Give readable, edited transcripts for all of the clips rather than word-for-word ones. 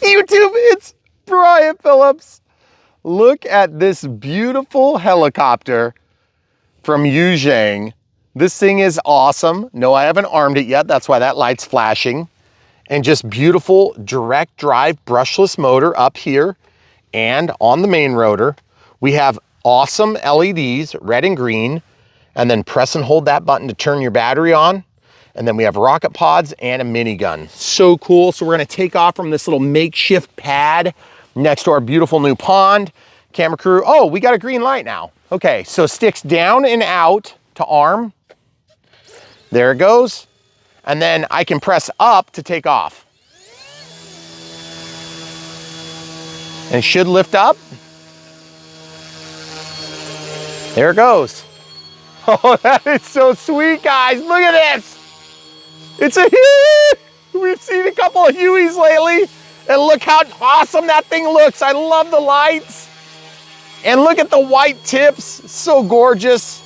YouTube, it's Brian Phillips. Look at this beautiful helicopter from Xiang. This thing is awesome. No, I haven't armed it yet. That's why that light's flashing. And just beautiful direct drive brushless motor up here and on the main rotor. We have awesome LEDs, red and green, and then press and hold that button to turn your battery on. And then we have rocket pods and a minigun. So cool. So we're gonna take off from this little makeshift pad next to our beautiful new pond. Camera crew, oh, we got a green light now. Okay, so sticks down and out to arm. There it goes. And then I can press up to take off. And it should lift up. There it goes. Oh, that is so sweet, guys. Look at this. It's a Huey. We've seen a couple of Hueys lately. And look how awesome that thing looks. I love the lights. And look at the white tips. So gorgeous.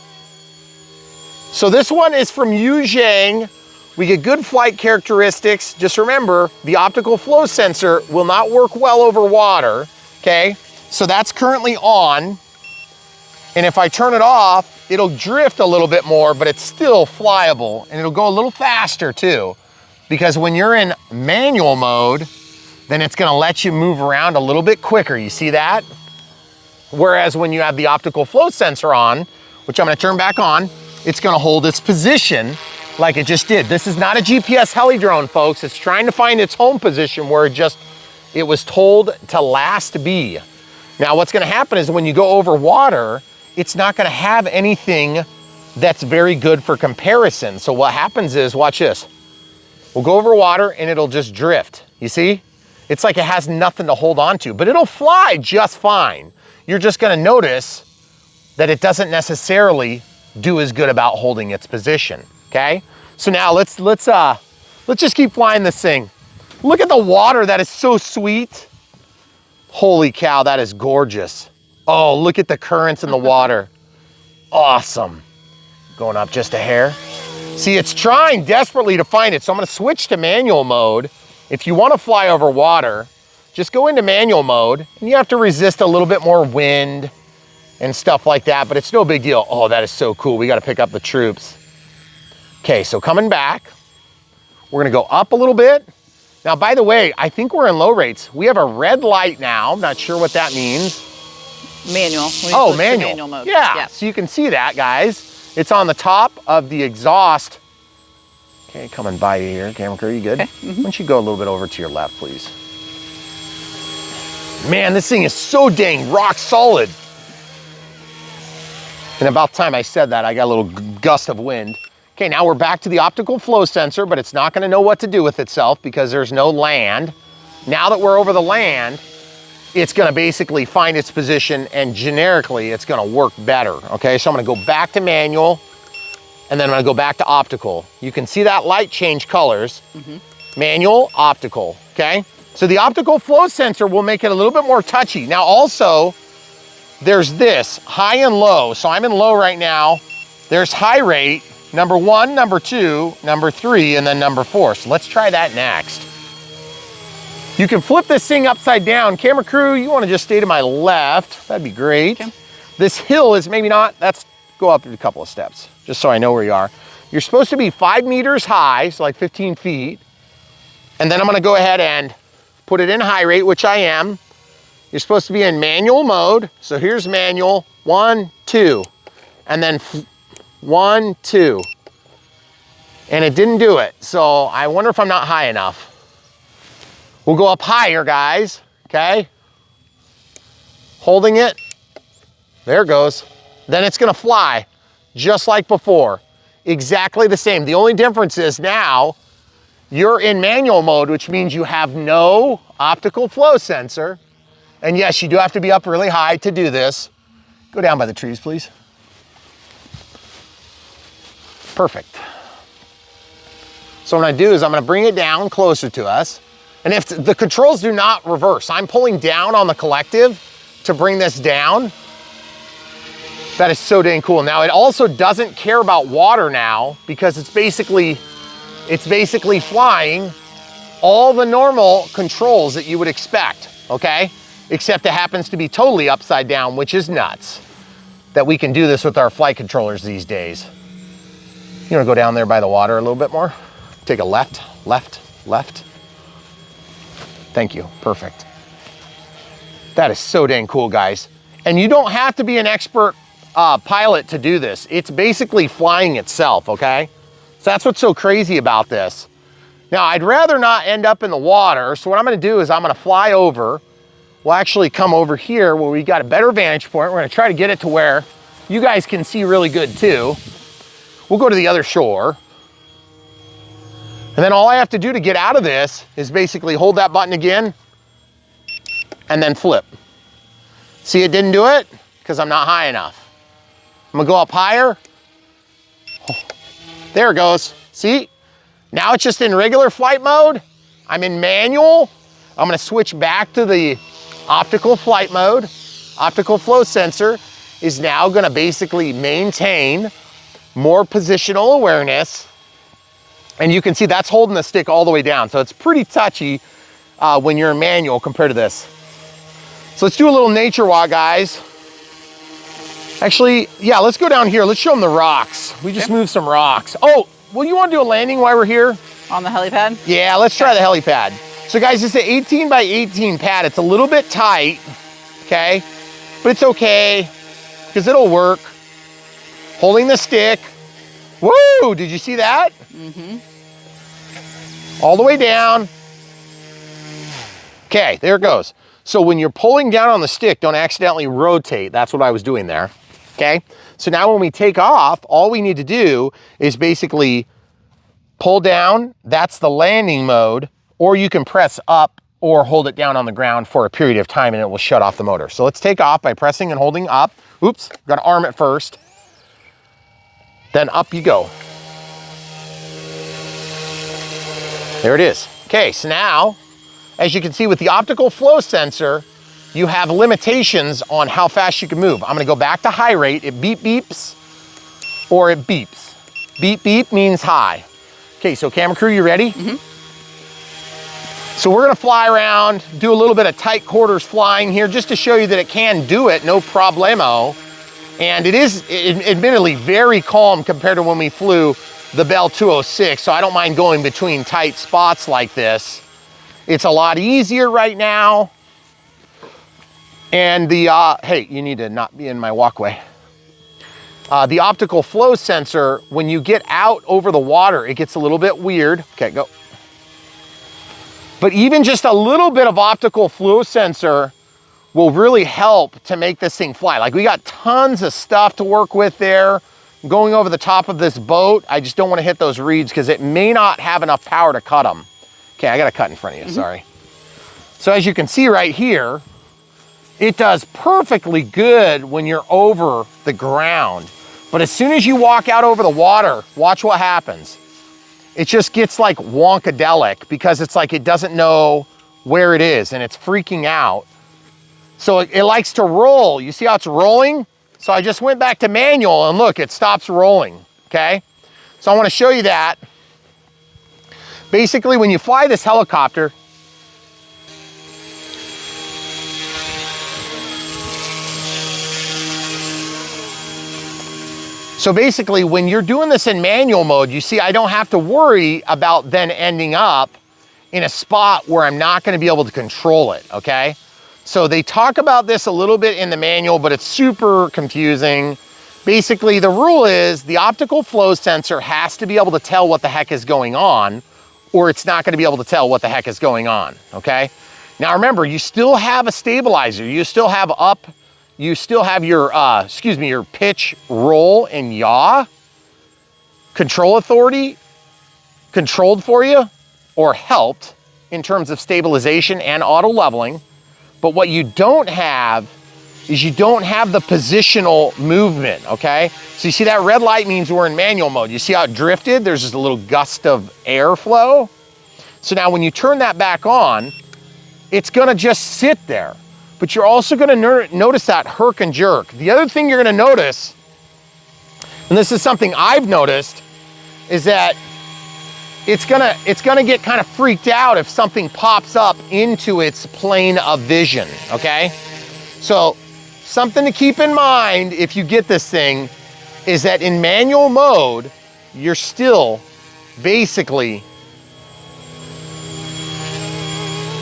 So this one is from Xiang. We get good flight characteristics. Just remember, the optical flow sensor will not work well over water, okay? So that's currently on. And if I turn it off, it'll drift a little bit more, but it's still flyable. And it'll go a little faster too. Because when you're in manual mode, then it's gonna let you move around a little bit quicker. You see that? Whereas when you have the optical flow sensor on, which I'm gonna turn back on, it's gonna hold its position like it just did. This is not a GPS heli drone, folks. It's trying to find its home position where it was told to last be. Now what's gonna happen is when you go over water, it's not gonna have anything that's very good for comparison. So what happens is, watch this. We'll go over water and it'll just drift, you see? It's like it has nothing to hold on to, but it'll fly just fine. You're just gonna notice that it doesn't necessarily do as good about holding its position, okay? So now let's just keep flying this thing. Look at the water, that is so sweet. Holy cow, that is gorgeous. Oh, look at the currents in the water. Awesome. Going up just a hair. See, it's trying desperately to find it, so I'm gonna switch to manual mode. If you wanna fly over water, just go into manual mode, and you have to resist a little bit more wind and stuff like that, but it's no big deal. Oh, that is so cool. We got to pick up the troops. Okay, so coming back, we're going to go up a little bit. Now, by the way, I think we're in low rates. We have a red light now. I'm not sure what that means. Manual. Oh, manual. Manual mode. Yeah, so you can see that, guys. It's on the top of the exhaust. Okay, coming by you here. Camera crew, you good? Okay. Why don't you go a little bit over to your left, please? Man, this thing is so dang rock solid. And about time I said that, I got a little gust of wind. Okay, now we're back to the optical flow sensor, but it's not gonna know what to do with itself because there's no land. Now that we're over the land, it's gonna basically find its position and generically it's gonna work better, okay? So I'm gonna go back to manual and then I'm gonna go back to optical. You can see that light change colors. Manual, optical, okay? So the optical flow sensor will make it a little bit more touchy. Now also, there's this, high and low. So I'm in low right now. There's high rate, number 1, number 2, number 3, and then number 4. So let's try that next. You can flip this thing upside down. Camera crew, you wanna just stay to my left. That'd be great. Okay. This hill is maybe not, let's go up a couple of steps, just so I know where you are. You're supposed to be 5 meters high, so like 15 feet. And then I'm gonna go ahead and put it in high rate, which I am. You're supposed to be in manual mode. So here's manual, 1, 2, and then 1, 2. And it didn't do it. So I wonder if I'm not high enough. We'll go up higher, guys, okay? Holding it, there it goes. Then it's gonna fly, just like before. Exactly the same. The only difference is now, you're in manual mode, which means you have no optical flow sensor. And yes, you do have to be up really high to do this. Go down by the trees, please. Perfect. So what I'm gonna do is I'm gonna bring it down closer to us. And if the controls do not reverse, I'm pulling down on the collective to bring this down. That is so dang cool. Now it also doesn't care about water now because it's basically flying all the normal controls that you would expect, okay? Except it happens to be totally upside down, which is nuts that we can do this with our flight controllers these days. You wanna go down there by the water a little bit more? Take a left, left, left. Thank you, perfect. That is so dang cool, guys. And you don't have to be an expert pilot to do this. It's basically flying itself, okay? So that's what's so crazy about this. Now, I'd rather not end up in the water, so what I'm gonna do is I'm gonna fly over. We'll actually come over here where we got a better vantage point. We're gonna try to get it to where you guys can see really good too. We'll go to the other shore. And then all I have to do to get out of this is basically hold that button again and then flip. See, it didn't do it because I'm not high enough. I'm gonna go up higher. There it goes. See? Now it's just in regular flight mode. I'm in manual. I'm gonna switch back to the optical flight mode. Optical flow sensor is now gonna basically maintain more positional awareness. And you can see that's holding the stick all the way down. So it's pretty touchy when you're in manual compared to this. So let's do a little nature walk, guys. Actually, yeah, let's go down here. Let's show them the rocks. We just moved some rocks. Oh, well, you want to do a landing while we're here? On the helipad? Yeah, let's try the helipad. So guys, it's an 18 by 18 pad. It's a little bit tight, okay? But it's okay, because it'll work. Holding the stick. Woo, did you see that? Mm-hmm. All the way down. Okay, there it goes. So when you're pulling down on the stick, don't accidentally rotate. That's what I was doing there, okay? So now when we take off, all we need to do is basically pull down. That's the landing mode, or you can press up or hold it down on the ground for a period of time and it will shut off the motor. So let's take off by pressing and holding up. Oops, gotta arm it first. Then up you go. There it is. Okay, so now, as you can see with the optical flow sensor, you have limitations on how fast you can move. I'm gonna go back to high rate. It beep beeps or it beeps. Beep beep means high. Okay, so camera crew, you ready? Mm-hmm. So we're gonna fly around, do a little bit of tight quarters flying here just to show you that it can do it, no problemo. And it is admittedly very calm compared to when we flew the Bell 206, so I don't mind going between tight spots like this. It's a lot easier right now. And the, hey, you need to not be in my walkway. The optical flow sensor, when you get out over the water, it gets a little bit weird. Okay, go. But even just a little bit of optical flow sensor will really help to make this thing fly. Like, we got tons of stuff to work with there. Going over the top of this boat, I just don't want to hit those reeds because it may not have enough power to cut them. Okay, I got to cut in front of you, sorry. So as you can see right here, it does perfectly good when you're over the ground. But as soon as you walk out over the water, watch what happens. It just gets like wonkadelic because it's like it doesn't know where it is and it's freaking out. So it likes to roll. You see how it's rolling? So I just went back to manual and look, it stops rolling, okay? So I want to show you that. Basically, when you fly this helicopter, so basically when you're doing this in manual mode, you see I don't have to worry about then ending up in a spot where I'm not going to be able to control it, okay? So they talk about this a little bit in the manual, but it's super confusing. Basically, the rule is the optical flow sensor has to be able to tell what the heck is going on, or it's not going to be able to tell what the heck is going on, okay? Now remember, you still have a stabilizer. You still have your, your pitch, roll, and yaw control authority controlled for you or helped in terms of stabilization and auto leveling. But what you don't have is you don't have the positional movement, okay? So you see that red light means we're in manual mode. You see how it drifted? There's just a little gust of airflow. So now when you turn that back on, it's gonna just sit there. But you're also gonna notice that herk and jerk. The other thing you're gonna notice, and this is something I've noticed, is that it's gonna get kind of freaked out if something pops up into its plane of vision, okay? So something to keep in mind if you get this thing is that in manual mode, you're still basically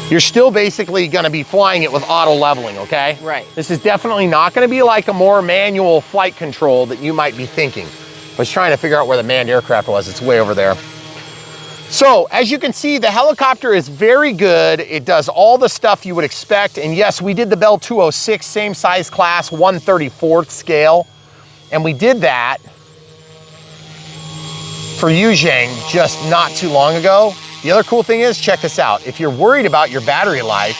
gonna be flying it with auto leveling, okay? Right. This is definitely not gonna be like a more manual flight control that you might be thinking. I was trying to figure out where the manned aircraft was. It's way over there. So as you can see, the helicopter is very good. It does all the stuff you would expect. And yes, we did the Bell 206, same size class, 1/34 scale. And we did that for Xiang just not too long ago. The other cool thing is, check this out. If you're worried about your battery life,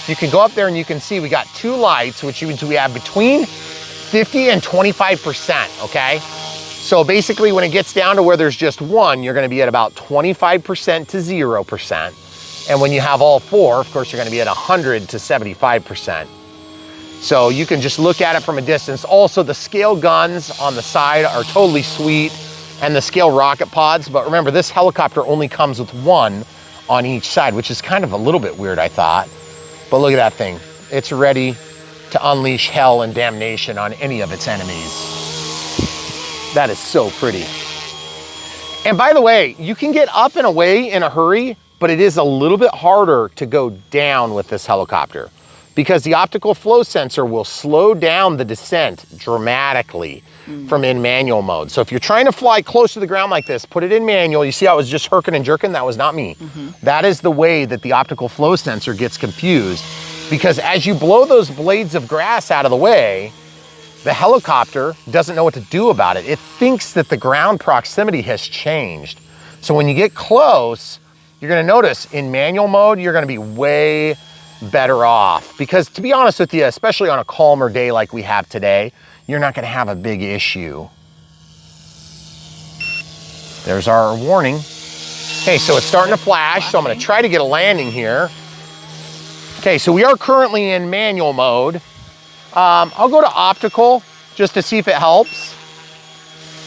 you can go up there and you can see we got 2 lights, which means we have between 50 and 25%, okay? So basically when it gets down to where there's just 1, you're gonna be at about 25% to 0%. And when you have all 4, of course, you're gonna be at 100 to 75%. So you can just look at it from a distance. Also, the scale guns on the side are totally sweet, and the scale rocket pods. But remember, this helicopter only comes with 1 on each side, which is kind of a little bit weird, I thought. But look at that thing. It's ready to unleash hell and damnation on any of its enemies. That is so pretty. And by the way, you can get up and away in a hurry, but it is a little bit harder to go down with this helicopter because the optical flow sensor will slow down the descent dramatically from in manual mode. So if you're trying to fly close to the ground like this, put it in manual. You see how it was just herking and jerking? That was not me. That is the way that the optical flow sensor gets confused, because as you blow those blades of grass out of the way, the helicopter doesn't know what to do about it. It thinks that the ground proximity has changed. So when you get close, you're gonna notice in manual mode, you're gonna be way better off. Because to be honest with you, especially on a calmer day like we have today, you're not gonna have a big issue. There's our warning. Okay, so it's starting to flash, so I'm gonna try to get a landing here. Okay, so we are currently in manual mode. I'll go to optical just to see if it helps.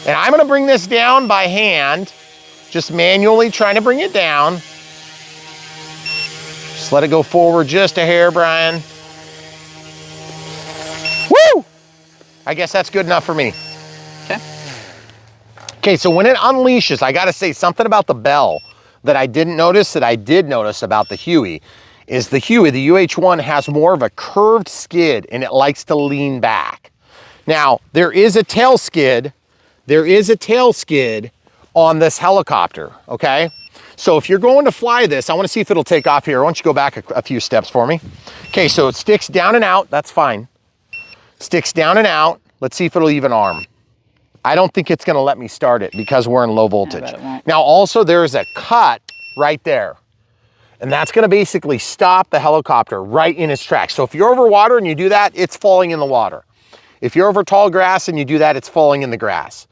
And I'm gonna bring this down by hand, just manually trying to bring it down. Just let it go forward just a hair, Brian. Woo! I guess that's good enough for me. Okay. Okay, so when it unleashes, I gotta say something about the Bell that I didn't notice that I did notice about the Huey. Is the Huey, the UH-1 has more of a curved skid and it likes to lean back. Now, there is a tail skid on this helicopter, okay? So if you're going to fly this, I wanna see if it'll take off here. Why don't you go back a few steps for me? Okay, so it sticks down and out, that's fine. Sticks down and out, let's see if it'll even arm. I don't think it's gonna let me start it because we're in low voltage. Now also there's a cut right there. And that's gonna basically stop the helicopter right in its tracks. So if you're over water and you do that, it's falling in the water. If you're over tall grass and you do that, it's falling in the grass.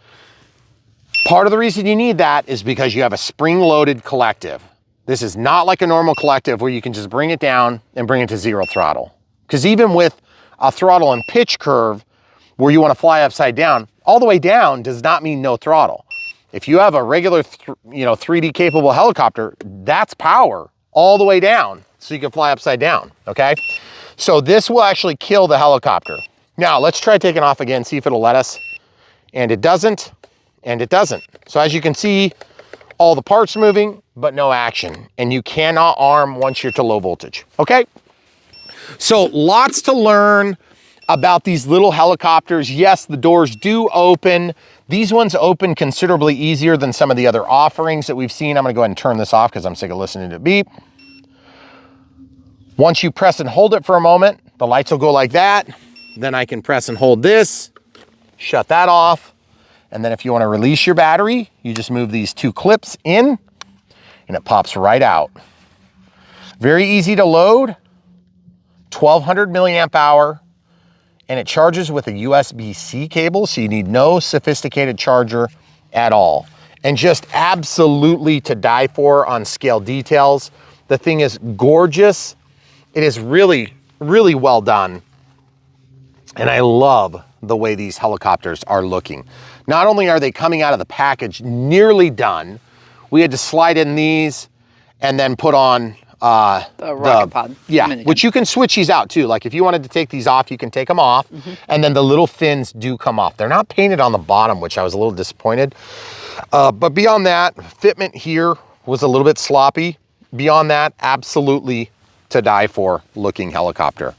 Part of the reason you need that is because you have a spring-loaded collective. This is not like a normal collective where you can just bring it down and bring it to 0 throttle. Because even with a throttle and pitch curve where you wanna fly upside down, all the way down does not mean no throttle. If you have a regular 3D capable helicopter, that's power all the way down so you can fly upside down, okay? So this will actually kill the helicopter. Now let's try taking off again, see if it'll let us. And it doesn't, and it doesn't. So as you can see, all the parts moving, but no action. And you cannot arm once you're to low voltage, okay? So lots to learn about these little helicopters. Yes, the doors do open. These ones open considerably easier than some of the other offerings that we've seen. I'm gonna go ahead and turn this off because I'm sick of listening to it beep. Once you press and hold it for a moment, the lights will go like that. Then I can press and hold this, shut that off. And then if you wanna release your battery, you just move these 2 clips in and it pops right out. Very easy to load, 1200 milliamp hour, and it charges with a USB-C cable, so you need no sophisticated charger at all. And just absolutely to die for on scale details. The thing is gorgeous. It is really, really well done. And I love the way these helicopters are looking. Not only are they coming out of the package nearly done we had to slide in these and then put on the rocket pod. Yeah, which you can switch these out too. Like if you wanted to take these off, you can take them off. And then the little fins do come off. They're not painted on the bottom, which I was a little disappointed. But beyond that, fitment here was a little bit sloppy. Beyond that, absolutely to die for looking helicopter.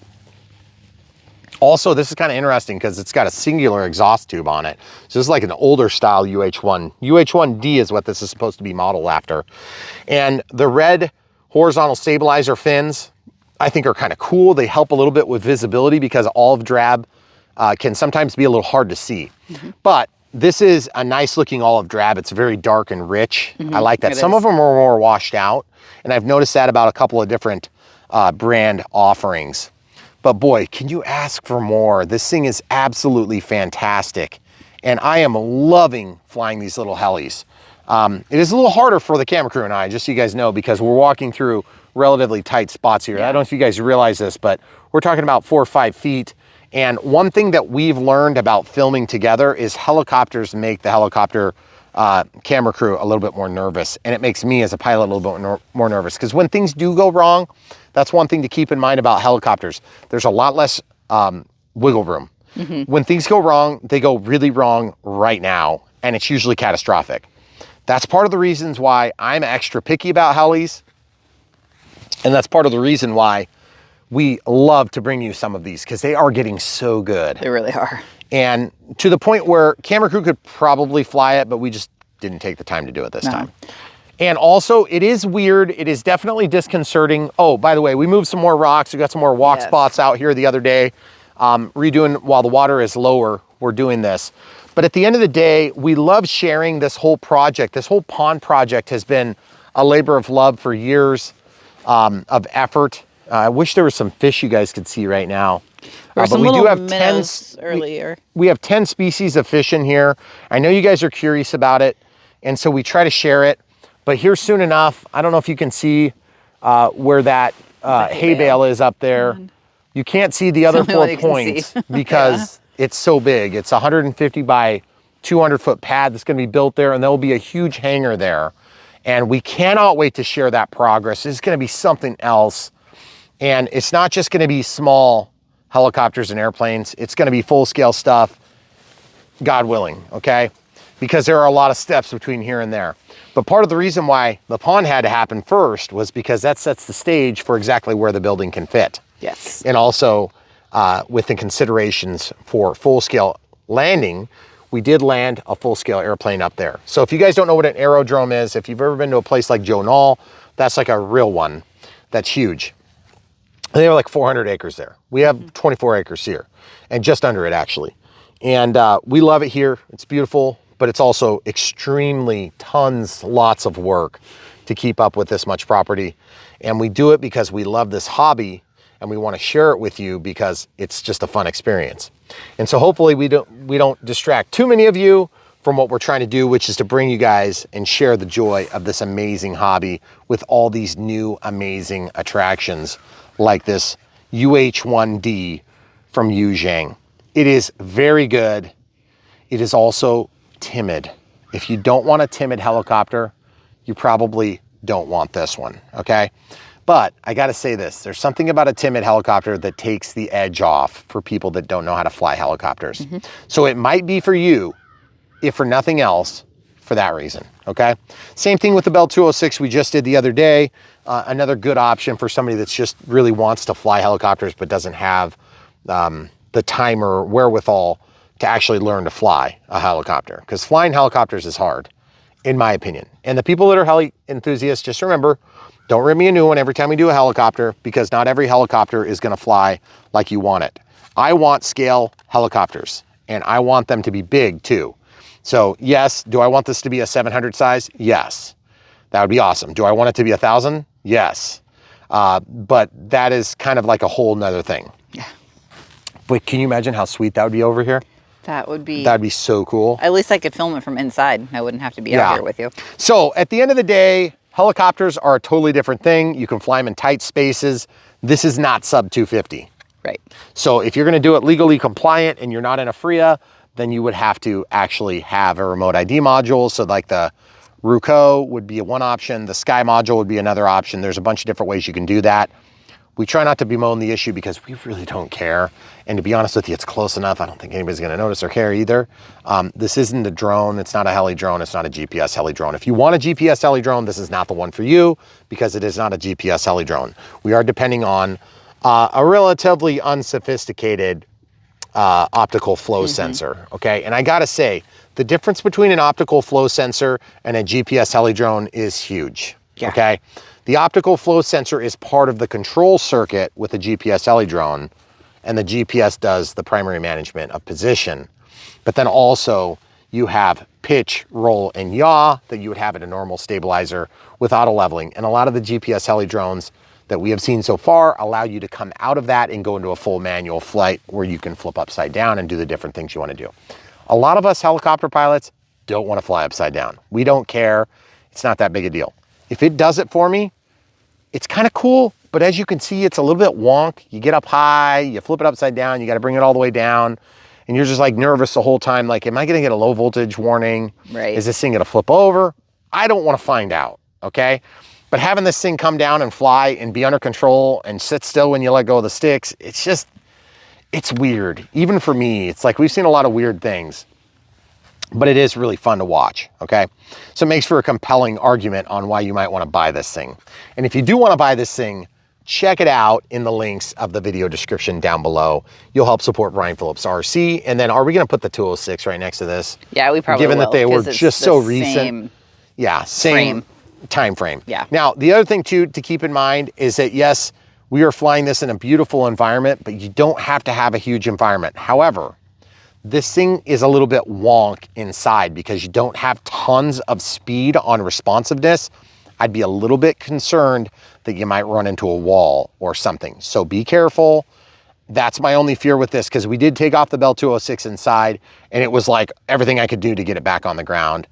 Also, this is kind of interesting because it's got a singular exhaust tube on it. So this is like an older style UH-1. UH-1D is what this is supposed to be modeled after. And the red horizontal stabilizer fins, I think are kind of cool. They help a little bit with visibility because olive drab can sometimes be a little hard to see. But this is a nice looking olive drab. It's very dark and rich. I like that. Some of them are more washed out. And I've noticed that about a couple of different brand offerings. But boy, can you ask for more? This thing is absolutely fantastic. And I am loving flying these little helis. It is a little harder for the camera crew and I, just so you guys know, because we're walking through relatively tight spots here. I don't know if you guys realize this, but we're talking about 4 or 5 feet. And one thing that we've learned about filming together is helicopters make the helicopter camera crew a little bit more nervous. And it makes me as a pilot a little bit more nervous, because when things do go wrong, that's one thing to keep in mind about helicopters. There's a lot less wiggle room. When things go wrong, they go really wrong right now, and it's usually catastrophic. That's part of the reasons why I'm extra picky about helis. And that's part of the reason why we love to bring you some of these, because they are getting so good. They really are. And to the point where camera crew could probably fly it, but we just didn't take the time to do it this time. And also, it is weird. It is definitely disconcerting. Oh, by the way, we moved some more rocks. We got some more walk spots out here the other day. Redoing while the water is lower, we're doing this. But at the end of the day, we love sharing this whole project. This whole pond project has been a labor of love for years of effort. I wish there was some fish you guys could see right now. But we do have 10 earlier. We have 10 species of fish in here. I know you guys are curious about it, and so we try to share it. But here soon enough, I don't know if you can see where that hay bale is up there. You can't see the other 4 points because it's so big. It's a 150 by 200 foot pad that's going to be built there, and there will be a huge hangar there. And we cannot wait to share that progress. It's going to be something else. And it's not just going to be small helicopters and airplanes. It's going to be full scale stuff, God willing, okay? Because there are a lot of steps between here and there. But part of the reason why the pond had to happen first was because that sets the stage for exactly where the building can fit. Yes. And also with the considerations for full-scale landing, we did land a full-scale airplane up there. So if you guys don't know what an aerodrome is, if you've ever been to a place like Joe Knoll, that's like a real one. That's huge. They have like 400 acres there. We have 24 acres here, and just under it actually. And we love it here. It's beautiful, but it's also extremely lots of work to keep up with this much property. And we do it because we love this hobby, and we want to share it with you because it's just a fun experience. And so hopefully we don't distract too many of you from what we're trying to do, which is to bring you guys and share the joy of this amazing hobby with all these new amazing attractions like this UH-1D from Xiang. It is very good. It is also timid. If you don't want a timid helicopter, you probably don't want this one, okay? But I gotta say this, there's something about a timid helicopter that takes the edge off for people that don't know how to fly helicopters. So it might be for you, if for nothing else, for that reason, okay? Same thing with the Bell 206 we just did the other day. Another good option for somebody that's just really wants to fly helicopters but doesn't have the time or wherewithal to actually learn to fly a helicopter, because flying helicopters is hard, in my opinion. And the people that are heli enthusiasts, just remember, don't rip me a new one every time we do a helicopter, because not every helicopter is gonna fly like you want it. I want scale helicopters, and I want them to be big too. So yes, do I want this to be a 700 size? Yes, that would be awesome. Do I want it to be 1,000? Yes, but that is kind of like a whole nother thing. Yeah. But can you imagine how sweet that would be over here? That'd be so cool. At least I could film it from inside. I wouldn't have to be out here with you. So at the end of the day, helicopters are a totally different thing. You can fly them in tight spaces. This is not sub 250. Right. So if you're gonna do it legally compliant and you're not in a FRIA, then you would have to actually have a remote ID module. So like the Ruco would be one option. The Sky module would be another option. There's a bunch of different ways you can do that. We try not to bemoan the issue because we really don't care. And to be honest with you, it's close enough. I don't think anybody's gonna notice or care either. This isn't a drone. It's not a heli drone. It's not a GPS heli drone. If you want a GPS heli drone, this is not the one for you because it is not a GPS heli drone. We are depending on a relatively unsophisticated optical flow sensor, okay? And I gotta say, the difference between an optical flow sensor and a GPS heli drone is huge, okay? The optical flow sensor is part of the control circuit with a GPS heli drone, and the GPS does the primary management of position. But then also you have pitch, roll, and yaw that you would have at a normal stabilizer with auto leveling. And a lot of the GPS heli drones that we have seen so far allow you to come out of that and go into a full manual flight where you can flip upside down and do the different things you want to do. A lot of us helicopter pilots don't want to fly upside down. We don't care. It's not that big a deal. If it does it for me, it's kind of cool, but as you can see, it's a little bit wonk. You get up high, you flip it upside down, you got to bring it all the way down, and you're just like nervous the whole time. Like, am I going to get a low voltage warning? Right. Is this thing going to flip over? I don't want to find out, okay? But having this thing come down and fly and be under control and sit still when you let go of the sticks, it's just, it's weird. Even for me, it's like we've seen a lot of weird things, but it is really fun to watch, okay? So it makes for a compelling argument on why you might want to buy this thing. And if you do want to buy this thing, check it out in the links of the video description down below. You'll help support Brian Phillips RC. And then are we going to put the 206 right next to this? Yeah, we probably Given will, that they were just so recent. Yeah, same time frame. Yeah. Now, the other thing too to keep in mind is that yes, we are flying this in a beautiful environment, but you don't have to have a huge environment. However, this thing is a little bit wonk inside because you don't have tons of speed on responsiveness. I'd be a little bit concerned that you might run into a wall or something. So be careful. That's my only fear with this, because we did take off the Bell 206 inside and it was like everything I could do to get it back on the ground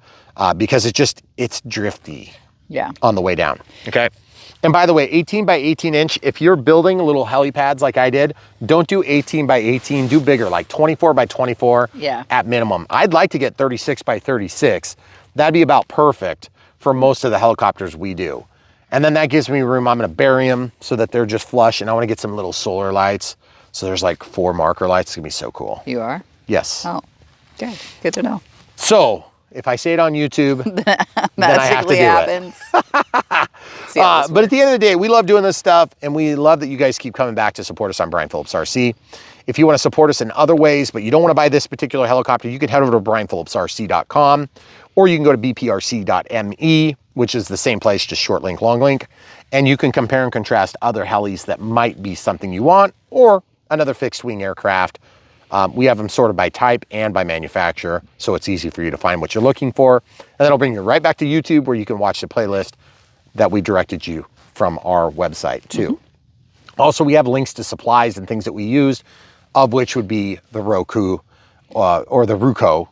because it's drifty on the way down, okay? And by the way, 18 by 18 inch, if you're building little helipads like I did, don't do 18 by 18, do bigger, like 24 by 24 at minimum. I'd like to get 36 by 36. That'd be about perfect for most of the helicopters we do. And then that gives me room. I'm gonna bury them so that they're just flush, and I wanna get some little solar lights. So there's like 4 marker lights. It's gonna be so cool. You are? Yes. Oh, good. Good to know. So if I say it on YouTube, then I have to do it. But at the end of the day, we love doing this stuff, and we love that you guys keep coming back to support us on Brian Phillips RC. If you want to support us in other ways, but you don't want to buy this particular helicopter, you can head over to brianphillipsrc.com, or you can go to bprc.me, which is the same place, just short link, long link, and you can compare and contrast other helis that might be something you want, or another fixed wing aircraft. We have them sorted by type and by manufacturer, so it's easy for you to find what you're looking for. And that'll bring you right back to YouTube, where you can watch the playlist that we directed you from our website too. Also, we have links to supplies and things that we used, of which would be the Roku or the Ruco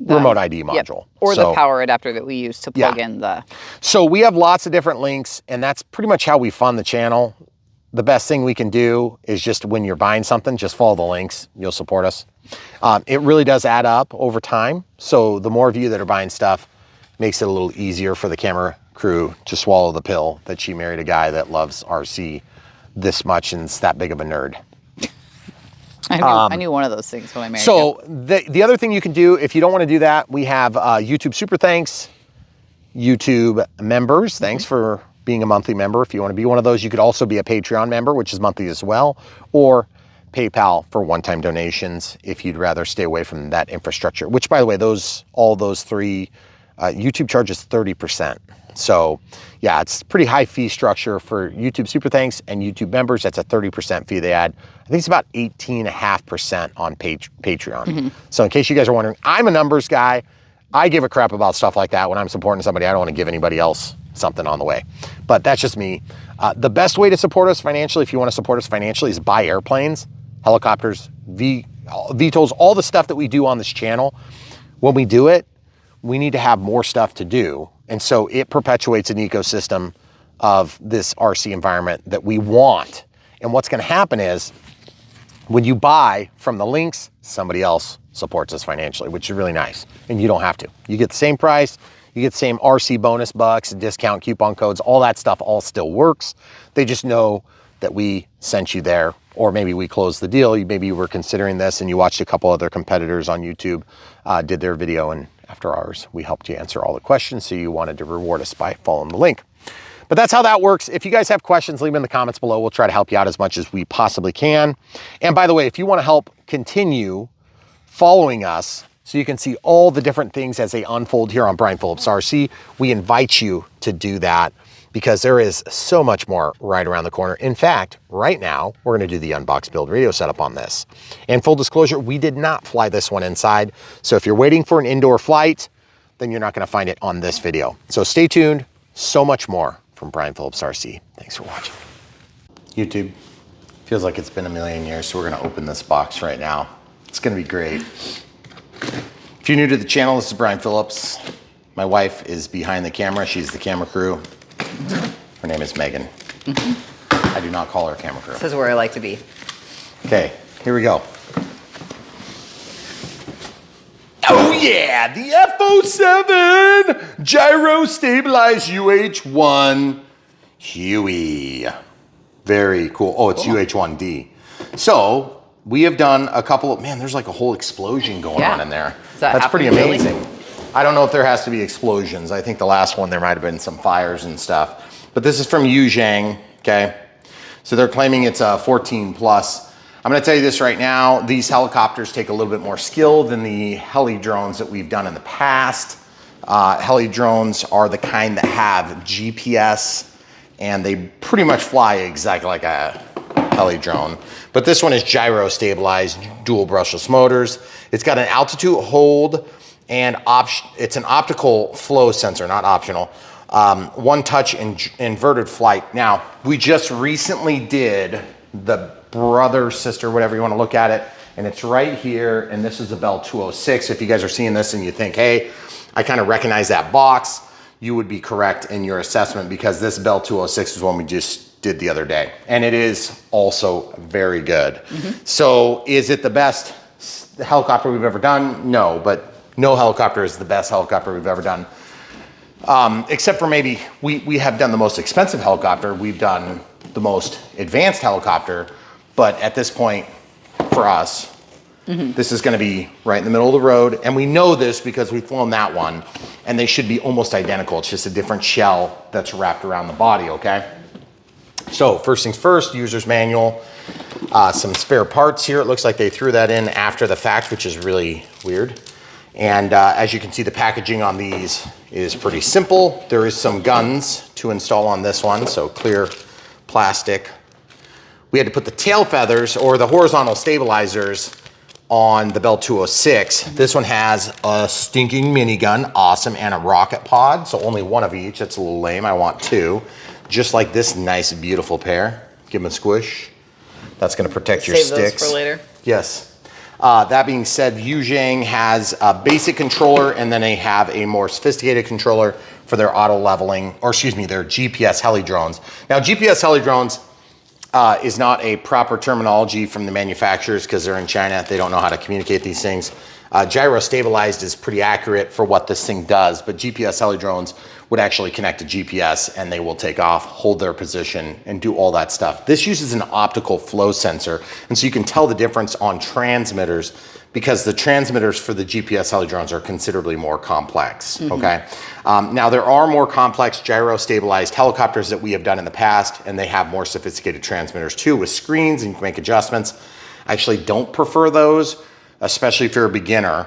remote ID module. Or the power adapter that we use to plug in the... So we have lots of different links, and that's pretty much how we fund the channel. The best thing we can do is just when you're buying something, just follow the links. You'll support us. It really does add up over time. So the more of you that are buying stuff makes it a little easier for the camera crew to swallow the pill that she married a guy that loves RC this much and is that big of a nerd. I knew one of those things when I married him. So the other thing you can do, if you don't want to do that, we have YouTube Super Thanks, YouTube members. Thanks for being a monthly member. If you want to be one of those, you could also be a Patreon member, which is monthly as well, or PayPal for one-time donations if you'd rather stay away from that infrastructure, which, by the way, all those three, YouTube charges 30%. So yeah, it's pretty high fee structure for YouTube Super Thanks and YouTube members. That's a 30% fee they add. I think it's about 18.5% on Patreon. So in case you guys are wondering, I'm a numbers guy. I give a crap about stuff like that. When I'm supporting somebody, I don't want to give anybody else something on the way. But that's just me. The best way to support us financially, if you want to support us financially, is buy airplanes, helicopters, VTOLs, all the stuff that we do on this channel. When we do it, we need to have more stuff to do. And so it perpetuates an ecosystem of this RC environment that we want. And what's going to happen is when you buy from the links, somebody else supports us financially, which is really nice. And you don't have to. You get the same price, you get the same RC bonus bucks, discount coupon codes, all that stuff all still works. They just know that we sent you there, or maybe we closed the deal. Maybe you were considering this and you watched a couple other competitors on YouTube did their video, and after ours, we helped you answer all the questions, so you wanted to reward us by following the link. But that's how that works. If you guys have questions, leave them in the comments below. We'll try to help you out as much as we possibly can. And by the way, if you want to help continue following us so you can see all the different things as they unfold here on Brian Phillips RC, we invite you to do that, because there is so much more right around the corner. In fact, right now, we're gonna do the Unbox build radio setup on this. And full disclosure, we did not fly this one inside. So if you're waiting for an indoor flight, then you're not gonna find it on this video. So stay tuned, so much more from Brian Phillips RC. Thanks for watching. YouTube, feels like it's been a million years, so we're gonna open this box right now. It's gonna be great. If you're new to the channel, this is Brian Phillips. My wife is behind the camera. She's the camera crew. Her name is Maiden. I do not call her camera crew. This is where I like to be. Okay, here we go. Oh yeah, the F07 gyro stabilized UH-1 Huey. Very cool. Oh, it's UH-1D. So we have done a couple of, man, there's like a whole explosion going on in there. That's pretty amazing. Really? I don't know if there has to be explosions. I think the last one, there might've been some fires and stuff, but this is from Xiang, okay? So they're claiming it's a 14 plus. I'm gonna tell you this right now, these helicopters take a little bit more skill than the heli drones that we've done in the past. Heli drones are the kind that have GPS, and they pretty much fly exactly like a heli drone. But this one is gyro stabilized, dual brushless motors. It's got an altitude hold, and it's an optical flow sensor, not optional. One touch inverted flight. Now, we just recently did the brother, sister, whatever you want to look at it, and it's right here, and this is a Bell 206. If you guys are seeing this and you think, hey, I kind of recognize that box, you would be correct in your assessment, because this Bell 206 is one we just did the other day, and it is also very good. So is it the best helicopter we've ever done? No, but no helicopter is the best helicopter we've ever done. Except for maybe we have done the most expensive helicopter. We've done the most advanced helicopter, but at this point for us, this is gonna be right in the middle of the road. And we know this because we've flown that one, and they should be almost identical. It's just a different shell that's wrapped around the body, okay? So first things first, user's manual, some spare parts here. It looks like they threw that in after the fact, which is really weird. And as you can see, the packaging on these is pretty simple. There is some guns to install on this one, so clear plastic. We had to put the tail feathers, or the horizontal stabilizers, on the Bell 206. This one has a stinking minigun, awesome, and a rocket pod, so only one of each. That's a little lame, I want two. Just like this nice, beautiful pair. Give them a squish. That's gonna protect your sticks. Those for later. Yes. That being said, Xiang has a basic controller, and then they have a more sophisticated controller for their auto leveling, or excuse me, their GPS heli drones. Now, GPS heli drones is not a proper terminology from the manufacturers, because they're in China. They don't know how to communicate these things. Gyro stabilized is pretty accurate for what this thing does, but GPS heli drones would actually connect to GPS, and they will take off, hold their position, and do all that stuff. This uses an optical flow sensor, and so you can tell the difference on transmitters, because the transmitters for the GPS heli drones are considerably more complex, okay? Now, there are more complex gyro stabilized helicopters that we have done in the past, and they have more sophisticated transmitters too, with screens, and you can make adjustments. I actually don't prefer those, especially if you're a beginner,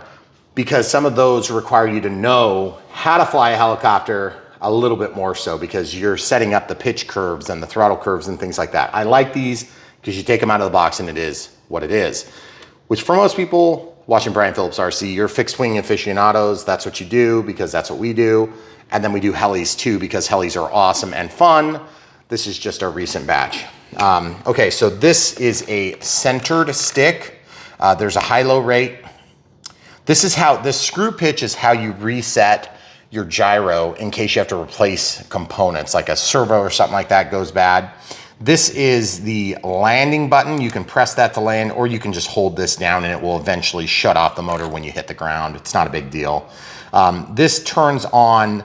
because some of those require you to know how to fly a helicopter a little bit more so, because you're setting up the pitch curves and the throttle curves and things like that. I like these because you take them out of the box and it is what it is, which for most people watching Brian Phillips RC, you're fixed wing aficionados. That's what you do, because that's what we do. And then we do helis too, because helis are awesome and fun. This is just our recent batch. Okay, so this is a centered stick. There's a high-low rate. This screw pitch is how you reset your gyro in case you have to replace components, like a servo or something like that goes bad. This is the landing button. You can press that to land, or you can just hold this down and it will eventually shut off the motor when you hit the ground. It's not a big deal. This turns on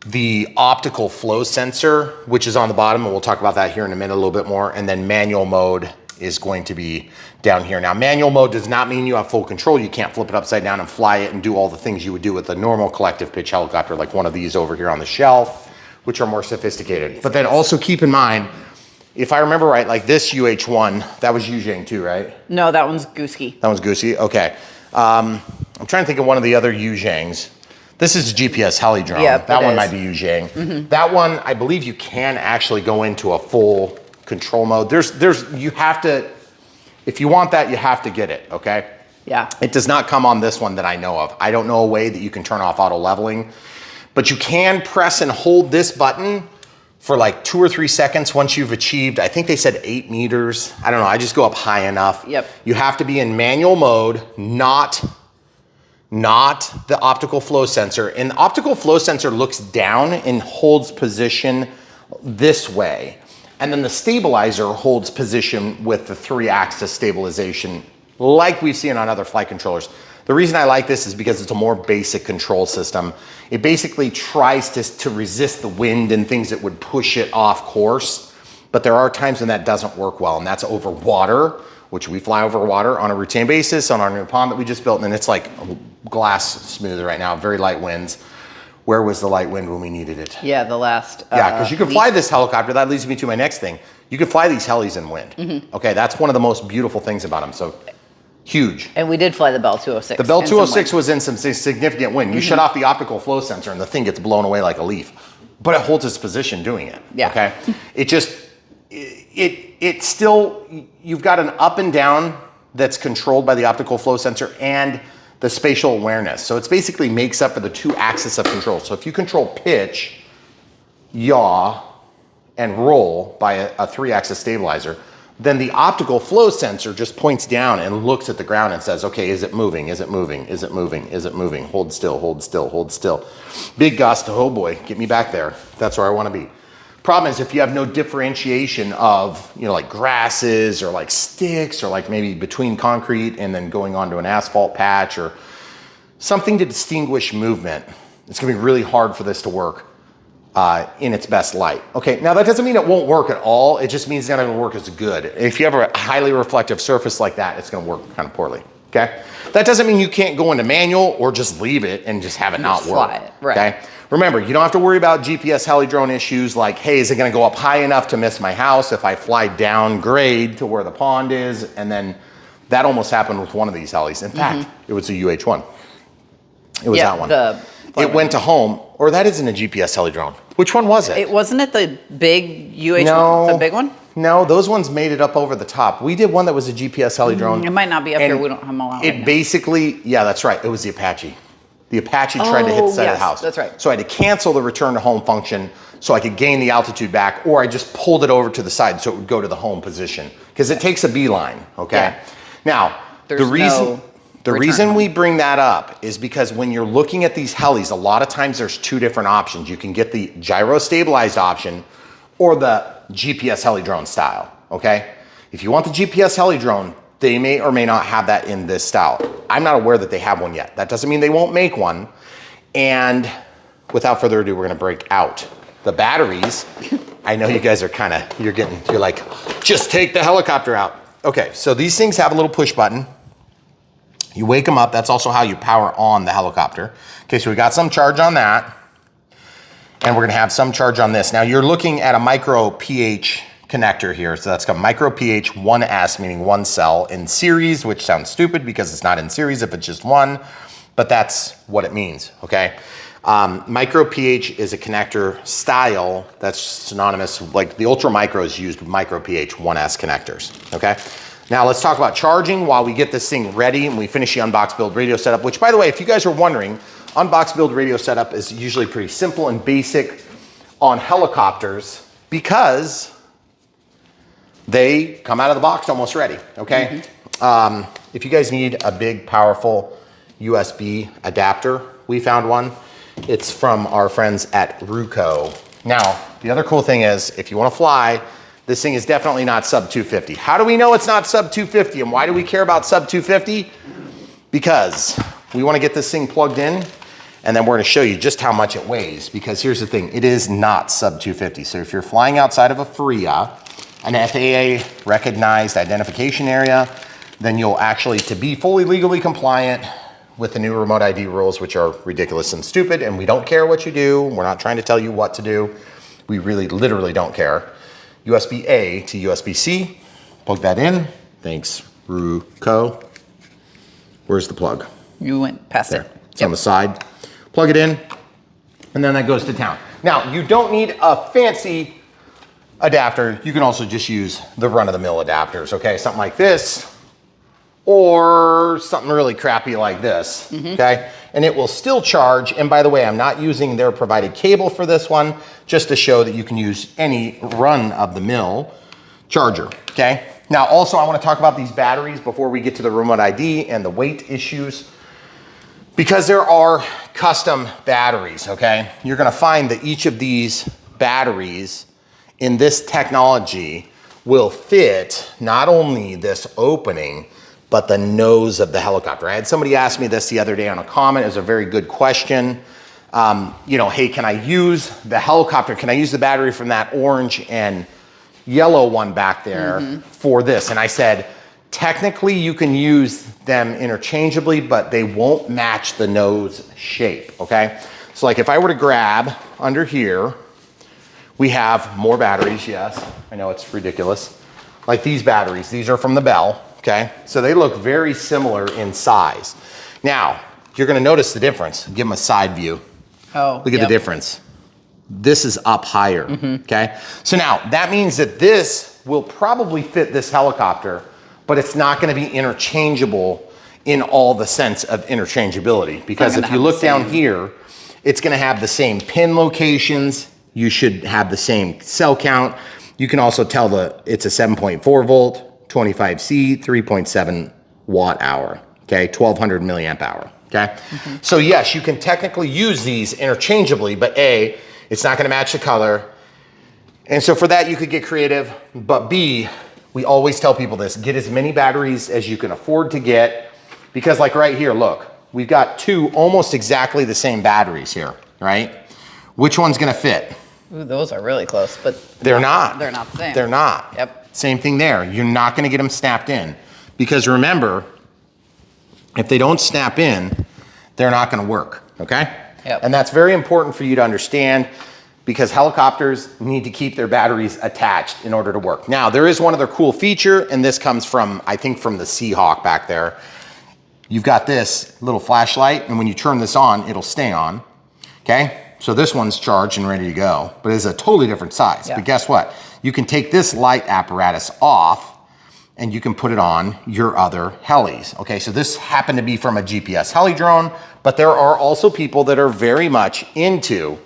the optical flow sensor, which is on the bottom, and we'll talk about that here in a minute a little bit more. And then manual mode is going to be down here. Now, manual mode does not mean you have full control. You can't flip it upside down and fly it and do all the things you would do with a normal collective pitch helicopter, like one of these over here on the shelf, which are more sophisticated. But then also keep in mind, if I remember right, like this UH-1, that was Xiang too, right? No, that one's Gooski. That one's Gooski, okay. I'm trying to think of one of the other Xiangs. This is a GPS heli drone. Yep, that one might be Xiang. That one, I believe you can actually go into a full control mode. You have to, if you want that, you have to get it, okay? Yeah. It does not come on this one that I know of. I don't know a way that you can turn off auto leveling, but you can press and hold this button for like 2 or 3 seconds once you've achieved, I think they said 8 meters. I don't know, I just go up high enough. Yep. You have to be in manual mode, not the optical flow sensor. And the optical flow sensor looks down and holds position this way. And then the stabilizer holds position with the 3-axis stabilization like we've seen on other flight controllers. The reason I like this is because it's a more basic control system. It basically tries to resist the wind and things that would push it off course. But there are times when that doesn't work well, and that's over water, which we fly over water on a routine basis on our new pond that we just built, and it's like glass smooth right now, very light winds. Where was the light wind when we needed it? Yeah, the last. Yeah, because you can fly this helicopter. That leads me to my next thing. You can fly these helis in wind. Okay, that's one of the most beautiful things about them. So huge. And we did fly the Bell 206. The Bell 206 was in some significant wind. You shut off the optical flow sensor and the thing gets blown away like a leaf. But it holds its position doing it. Yeah. Okay. It just, it still, you've got an up and down that's controlled by the optical flow sensor and the spatial awareness. So it's basically makes up for the 2 axes of control. So if you control pitch, yaw, and roll by a 3-axis stabilizer, then the optical flow sensor just points down and looks at the ground and says, okay, is it moving? Is it moving? Is it moving? Is it moving? Hold still, hold still, hold still. Big gust, oh boy, get me back there. That's where I want to be. Problem is, if you have no differentiation of, like grasses or like sticks or like maybe between concrete and then going onto an asphalt patch or something to distinguish movement, it's going to be really hard for this to work in its best light. Okay, now that doesn't mean it won't work at all. It just means it's not going to work as good. If you have a highly reflective surface like that, it's going to work kind of poorly. Okay, that doesn't mean you can't go into manual or just leave it and just have it not work. Fly it, right. Okay. Remember, you don't have to worry about GPS heli drone issues like, hey, is it going to go up high enough to miss my house if I fly down grade to where the pond is? And then that almost happened with one of these helis. In fact, it was a UH-1. It was that one. It went to home, or that isn't a GPS heli drone. Which one was it? Wasn't it the big UH-1, No. the big one? No, those ones made it up over the top. We did one that was a GPS heli drone. It might not be up here. We don't have them all out right now. Basically, yeah, that's right. It was the Apache. The Apache tried to hit the side of the house. That's right. So I had to cancel the return to home function so I could gain the altitude back, or I just pulled it over to the side so it would go to the home position. Because it takes a beeline, okay? Yeah. Now, the reason we bring that up is because when you're looking at these helis, a lot of times there's 2 different options. You can get the gyro stabilized option or the GPS heli drone style, okay? If you want the GPS heli drone, they may or may not have that in this style. I'm not aware that they have one yet. That doesn't mean they won't make one. And without further ado, we're gonna break out the batteries. I know you guys are you're like, just take the helicopter out. Okay, so these things have a little push button. You wake them up. That's also how you power on the helicopter. Okay, so we got some charge on that. And we're gonna have some charge on this. Now you're looking at a micro pH connector here. So that's got micro pH 1S, meaning 1 cell in series, which sounds stupid because it's not in series if it's just 1, but that's what it means, okay? Micro pH is a connector style that's synonymous, like the ultra micros used micro pH 1S connectors, okay? Now let's talk about charging while we get this thing ready and we finish the Unbox build radio setup, which by the way, if you guys are wondering, Unbox build radio setup is usually pretty simple and basic on helicopters because they come out of the box almost ready, okay? If you guys need a big, powerful USB adapter, we found one. It's from our friends at Ruco. Now, the other cool thing is, if you wanna fly This thing is definitely not sub 250. How do we know it's not sub 250 and why do we care about sub 250? Because we want to get this thing plugged in and then we're going to show you just how much it weighs, because here's the thing, it is not sub 250. So if you're flying outside of a FRIA, an FAA recognized identification area, then you'll actually, to be fully legally compliant with the new remote ID rules, which are ridiculous and stupid, and we don't care what you do. We're not trying to tell you what to do. We really literally don't care. USB-A to USB-C, plug that in. Thanks, Ruco. Where's the plug? You went past there. it. It's on the side. Plug it in, and then that goes to town. Now, you don't need a fancy adapter. You can also just use the run-of-the-mill adapters, okay? Something like this, or something really crappy like this, okay? And it will still charge. And by the way, I'm not using their provided cable for this one, just to show that you can use any run-of-the-mill charger, okay? Now, also, I want to talk about these batteries before we get to the remote ID and the weight issues, because there are custom batteries, okay? You're going to find that each of these batteries in this technology will fit not only this opening, but the nose of the helicopter. I had somebody ask me this the other day on a comment. It was a very good question. You know, hey, can I use the helicopter? Can I use the battery from that orange and yellow one back there for this? And I said, technically you can use them interchangeably, but they won't match the nose shape, okay? So like if I were to grab under here, we have more batteries, yes. I know it's ridiculous. Like these batteries, these are from the Bell, okay? So they look very similar in size. Now, you're gonna notice the difference. Give them a side view. Oh, Look at the difference. This is up higher, okay? So now, that means that this will probably fit this helicopter, but it's not gonna be interchangeable in all the sense of interchangeability. Because if you look down here, it's gonna have the same pin locations. You should have the same cell count. You can also tell it's a 7.4 volt, 25C, 3.7 watt hour, okay? 1200 milliamp hour, okay? So yes, you can technically use these interchangeably, but A, it's not gonna match the color. And so for that, you could get creative, but B, we always tell people this, get as many batteries as you can afford to get, because like right here, look, we've got two almost exactly the same batteries here, right? Which one's gonna fit? Ooh, those are really close, but they're not. They're not the same. They're not. Yep. Same thing there. You're not gonna get them snapped in, because remember, if they don't snap in, they're not gonna work, okay? Yep. And that's very important for you to understand, because helicopters need to keep their batteries attached in order to work. Now, there is one other cool feature, and this comes from, I think from the Seahawk back there. You've got this little flashlight, and when you turn this on, it'll stay on, okay? So this one's charged and ready to go, but it's a totally different size. Yeah. But guess what? You can take this light apparatus off and you can put it on your other helis. Okay, so this happened to be from a GPS heli drone, but there are also people that are very much into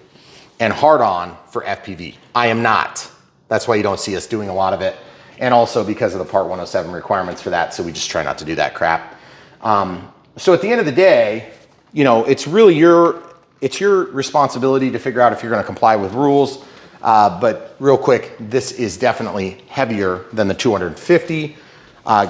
and hard on for FPV. I am not. That's why you don't see us doing a lot of it. And also because of the Part 107 requirements for that, so we just try not to do that crap. So at the end of the day, you know, it's really your responsibility to figure out if you're gonna comply with rules. But real quick, this is definitely heavier than the 250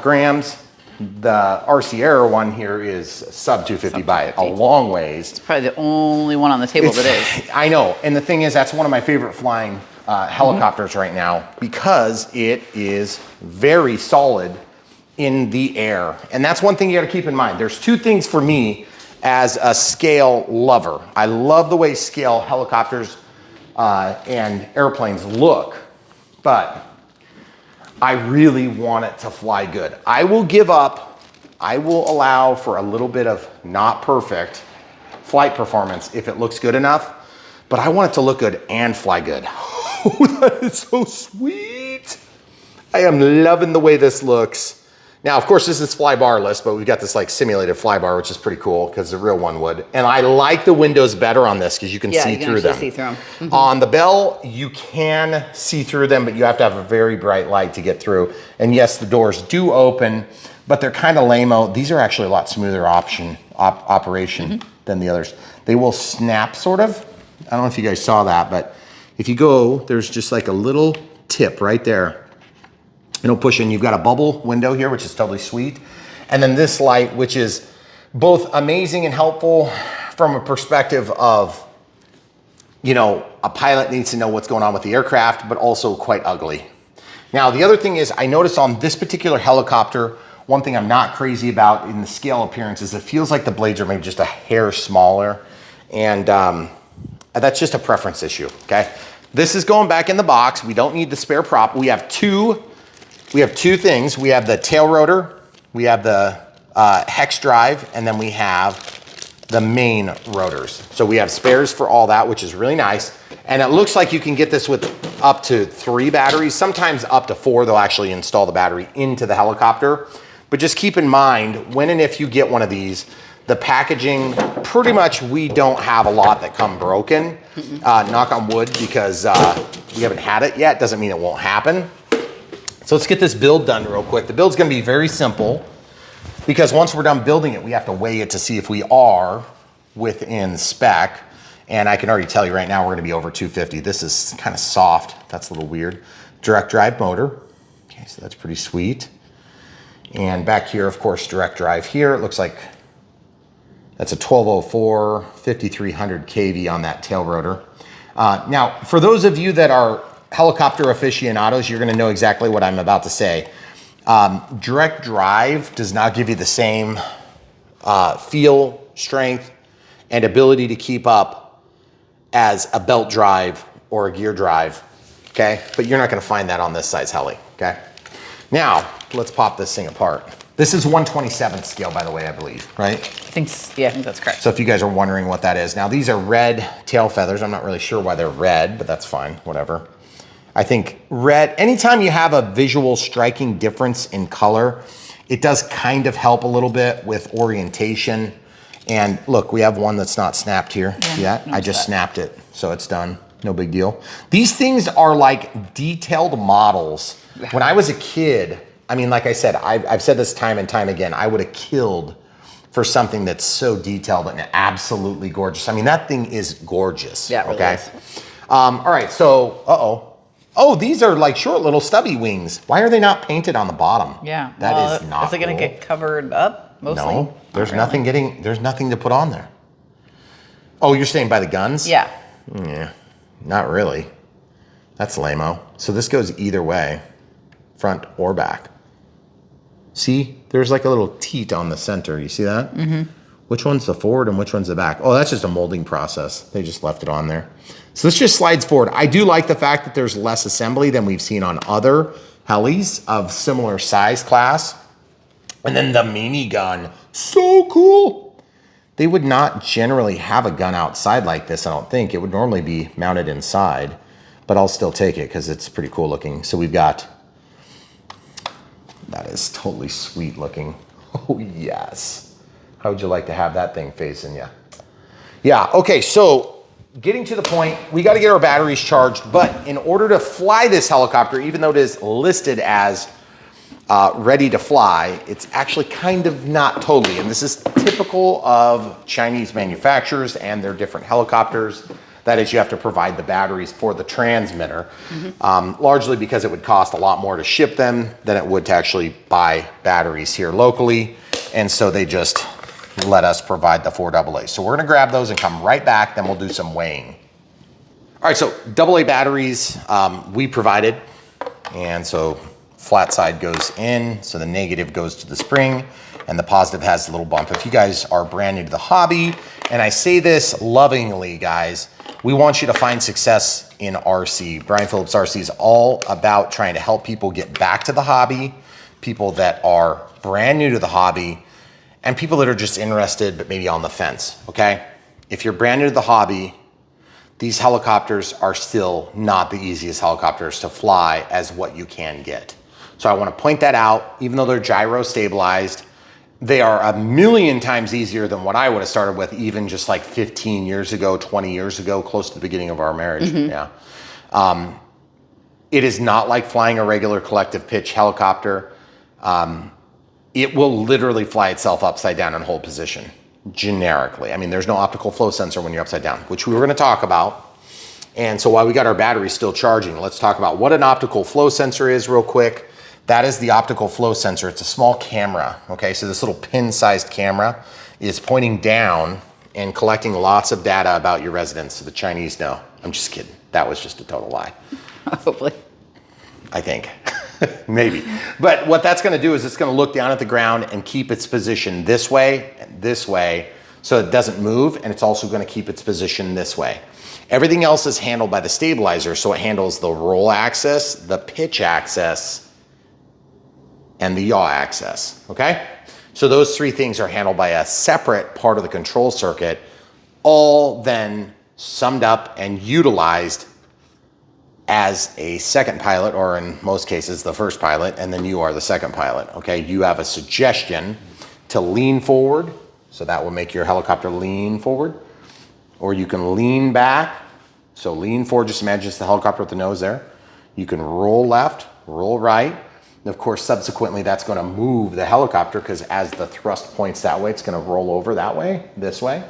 grams. The RC Air one here is sub 250 by a long ways. It's probably the only one on the table that is. I know, and the thing is, that's one of my favorite flying helicopters right now, because it is very solid in the air. And that's one thing you gotta keep in mind. There's two things for me as a scale lover. I love the way scale helicopters and airplanes look, but I really want it to fly good. I will allow for a little bit of not perfect flight performance if it looks good enough, but I want it to look good and fly good. Oh, that is so sweet. I am loving the way this looks. Now, of course, this is fly barless, but we've got this like simulated fly bar, which is pretty cool because the real one would. And I like the windows better on this because you can see through them. See through them. On the Bell, you can see through them, but you have to have a very bright light to get through. And yes, the doors do open, but they're kind of lame-o. These are actually a lot smoother operation than the others. They will snap, sort of. I don't know if you guys saw that, but if you go, there's just like a little tip right there. You know, push in. You've got a bubble window here, which is totally sweet. And then this light, which is both amazing and helpful from a perspective of, you know, a pilot needs to know what's going on with the aircraft, but also quite ugly. Now, the other thing is, I noticed on this particular helicopter, one thing I'm not crazy about in the scale appearance is it feels like the blades are maybe just a hair smaller. And that's just a preference issue, okay? This is going back in the box. We don't need the spare prop. We have two things. We have the tail rotor, we have the hex drive, and then we have the main rotors. So we have spares for all that, which is really nice. And it looks like you can get this with up to 3 batteries, sometimes up to 4. They'll actually install the battery into the helicopter. But just keep in mind, when and if you get one of these, the packaging, pretty much we don't have a lot that come broken. Knock on wood, because we haven't had it yet. Doesn't mean it won't happen. So let's get this build done real quick. The build's gonna be very simple, because once we're done building it, we have to weigh it to see if we are within spec. And I can already tell you right now, we're gonna be over 250. This is kind of soft. That's a little weird. Direct drive motor. Okay, so that's pretty sweet. And back here, of course, direct drive here. It looks like that's a 1204, 5300 kV on that tail rotor. Now, for those of you that are helicopter aficionados, you're gonna know exactly what I'm about to say. Direct drive does not give you the same feel, strength, and ability to keep up as a belt drive or a gear drive, okay? But you're not gonna find that on this size heli, okay? Now, let's pop this thing apart. This is 1/27th scale, by the way, I believe, right? Yeah, I think that's correct. So if you guys are wondering what that is. Now, these are red tail feathers. I'm not really sure why they're red, but that's fine, whatever. I think red, anytime you have a visual striking difference in color, it does kind of help a little bit with orientation. And look, we have one that's not snapped here yet. I just snapped it, so it's done. No big deal. These things are like detailed models. When I was a kid, I mean, like I said, I've said this time and time again, I would have killed for something that's so detailed and absolutely gorgeous. I mean, that thing is gorgeous. Yeah, it really is. All right, so, oh, these are like short little stubby wings. Why are they not painted on the bottom? Yeah. That is not Is it gonna get covered up mostly? No, there's nothing to put on there. Oh, you're saying by the guns? Yeah. Yeah, not really. That's lame-o. So this goes either way, front or back. See, there's like a little teat on the center. You see that? Mm-hmm. Which one's the forward and which one's the back? Oh, that's just a molding process. They just left it on there. So this just slides forward. I do like the fact that there's less assembly than we've seen on other helis of similar size class. And then the minigun, so cool. They would not generally have a gun outside like this, I don't think. It would normally be mounted inside, but I'll still take it because it's pretty cool looking. So we've got, that is totally sweet looking. Oh yes. How would you like to have that thing facing you? Yeah, okay, so getting to the point, we got to get our batteries charged, but in order to fly this helicopter, even though it is listed as ready to fly, it's actually kind of not totally, and this is typical of Chinese manufacturers and their different helicopters. That is, you have to provide the batteries for the transmitter, largely because it would cost a lot more to ship them than it would to actually buy batteries here locally, and so they just let us provide the 4 AA. So we're gonna grab those and come right back, then we'll do some weighing. All right, so AA batteries we provided, and so flat side goes in, so the negative goes to the spring, and the positive has a little bump. If you guys are brand new to the hobby, and I say this lovingly, guys, we want you to find success in RC. Brian Phillips RC is all about trying to help people get back to the hobby, people that are brand new to the hobby, and people that are just interested but maybe on the fence, okay? If you're brand new to the hobby, these helicopters are still not the easiest helicopters to fly as what you can get. So I want to point that out. Even though they're gyro stabilized, they are a million times easier than what I would have started with even just like 15 years ago, 20 years ago, close to the beginning of our marriage. Yeah. It is not like flying a regular collective pitch helicopter. It will literally fly itself upside down in hold position, generically. I mean, there's no optical flow sensor when you're upside down, which we were going to talk about. And so while we got our battery still charging, let's talk about what an optical flow sensor is real quick. That is the optical flow sensor. It's a small camera, okay? So this little pin-sized camera is pointing down and collecting lots of data about your residence so the Chinese know. I'm just kidding. That was just a total lie. Hopefully. I think. Maybe. But what that's gonna do is it's gonna look down at the ground and keep its position this way and this way so it doesn't move, and it's also gonna keep its position this way. Everything else is handled by the stabilizer, so it handles the roll axis, the pitch axis, and the yaw axis, okay? So those three things are handled by a separate part of the control circuit, all then summed up and utilized as a second pilot, or in most cases, the first pilot, and then you are the second pilot, okay? You have a suggestion to lean forward, so that will make your helicopter lean forward, or you can lean back, so lean forward, just imagine it's the helicopter with the nose there. You can roll left, roll right, and of course, subsequently, that's gonna move the helicopter, because as the thrust points that way, it's gonna roll over that way, this way,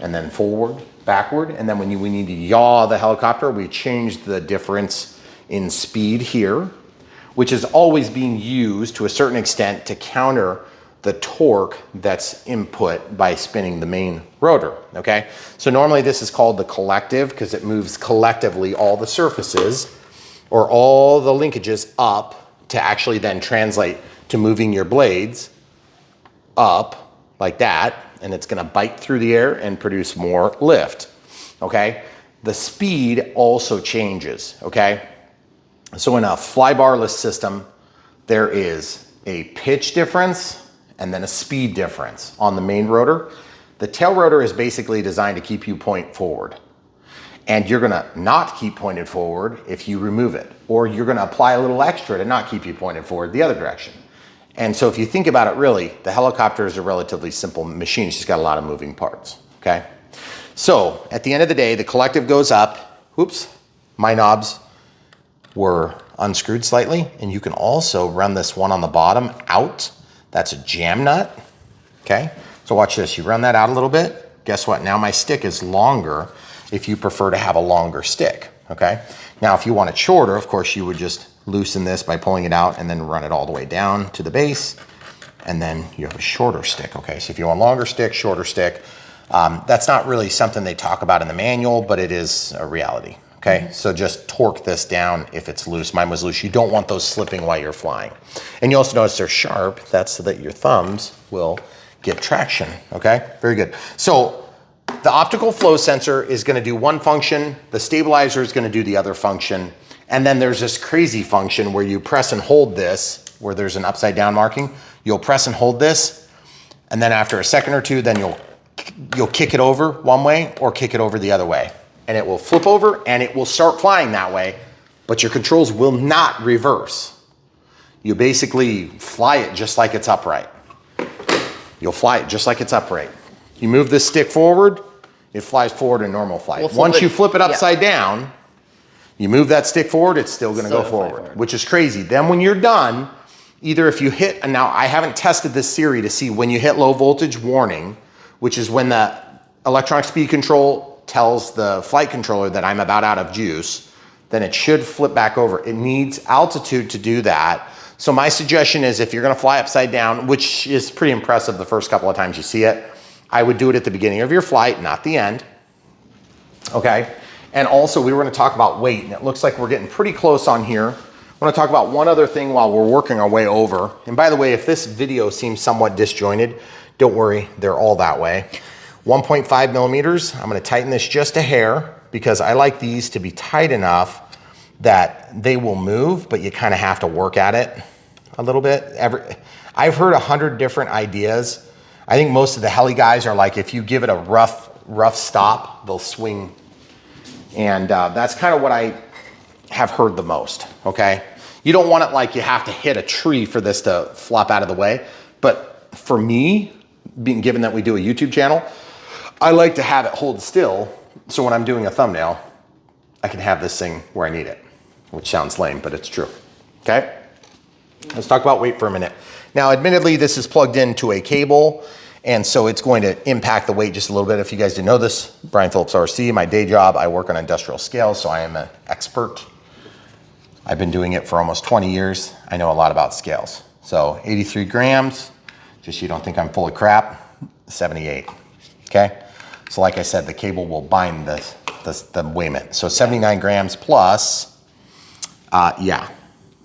and then forward, backward, and then when we need to yaw the helicopter, we change the difference in speed here, which is always being used to a certain extent to counter the torque that's input by spinning the main rotor, okay? So normally this is called the collective because it moves collectively all the surfaces or all the linkages up to actually then translate to moving your blades up like that, and it's gonna bite through the air and produce more lift, okay? The speed also changes, okay? So in a flybarless system, there is a pitch difference and then a speed difference on the main rotor. The tail rotor is basically designed to keep you point forward. And you're gonna not keep pointed forward if you remove it, or you're gonna apply a little extra to not keep you pointed forward the other direction. And so if you think about it, really, the helicopter is a relatively simple machine. It's just got a lot of moving parts, okay? So at the end of the day, the collective goes up. Whoops, my knobs were unscrewed slightly, and you can also run this one on the bottom out. That's a jam nut, okay? So watch this, you run that out a little bit. Guess what, now my stick is longer if you prefer to have a longer stick, okay? Now, if you want it shorter, of course, you would just loosen this by pulling it out and then run it all the way down to the base, and then you have a shorter stick, okay? So if you want a longer stick, shorter stick, that's not really something they talk about in the manual, but it is a reality, okay? So just torque this down if it's loose. Mine was loose. You don't want those slipping while you're flying. And you also notice they're sharp. That's so that your thumbs will get traction, okay? Very good. So the optical flow sensor is gonna do one function, the stabilizer is gonna do the other function, and then there's this crazy function where you press and hold this, where there's an upside down marking. You'll press and hold this, and then after a second or two, then you'll kick it over one way or kick it over the other way. And it will flip over and it will start flying that way, but your controls will not reverse. You basically fly it just like it's upright. You'll fly it just like it's upright. You move this stick forward, it flies forward in normal flight. Once you flip it upside down, you move that stick forward, it's still gonna go forward, which is crazy. Then when you're done, either if you hit, and now I haven't tested this Siri to see when you hit low voltage warning, which is when the electronic speed control tells the flight controller that I'm about out of juice, then it should flip back over. It needs altitude to do that. So my suggestion is if you're gonna fly upside down, which is pretty impressive the first couple of times you see it, I would do it at the beginning of your flight, not the end, okay? And also we were gonna talk about weight, and it looks like we're getting pretty close on here. I wanna talk about one other thing while we're working our way over. And by the way, if this video seems somewhat disjointed, don't worry, they're all that way. 1.5 millimeters, I'm gonna tighten this just a hair because I like these to be tight enough that they will move, but you kind of have to work at it a little bit. I've heard 100 different ideas. I think most of the heli guys are like, if you give it a rough stop, they'll swing. And that's kind of what I have heard the most, okay? You don't want it like you have to hit a tree for this to flop out of the way. But for me, given that we do a YouTube channel, I like to have it hold still. So when I'm doing a thumbnail, I can have this thing where I need it, which sounds lame, but it's true, okay? Let's talk about weight for a minute. Now, admittedly, this is plugged into a cable, And so it's going to impact the weight just a little bit. If you guys didn't know this, Brian Phillips RC, my day job, I work on industrial scales, so I am an expert. I've been doing it for almost 20 years. I know a lot about scales. So 83 grams, just so you don't think I'm full of crap, 78, okay? So like I said, the cable will bind the weighment. So 79 grams plus, yeah,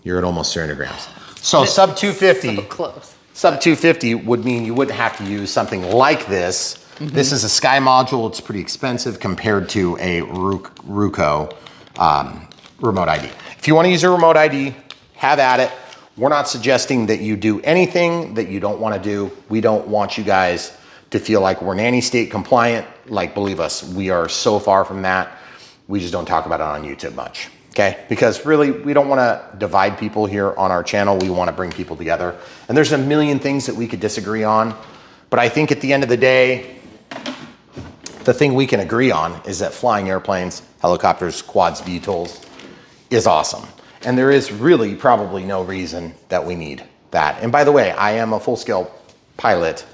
you're at almost 300 grams. So sub 250. So close. Sub 250 would mean you wouldn't have to use something like this. This is a Sky module. It's pretty expensive compared to a Ruco remote ID. If you want to use a remote ID, have at it. We're not suggesting that you do anything that you don't want to do. We don't want you guys to feel like we're nanny state compliant. Like, believe us, we are so far from that. We just don't talk about it on YouTube much. Okay, because really we don't want to divide people here on our channel. We want to bring people together. And there's a million things that we could disagree on. But I think at the end of the day, the thing we can agree on is that flying airplanes, helicopters, quads, VTOLs is awesome. And there is really probably no reason that we need that. And by the way, I am a full-scale pilot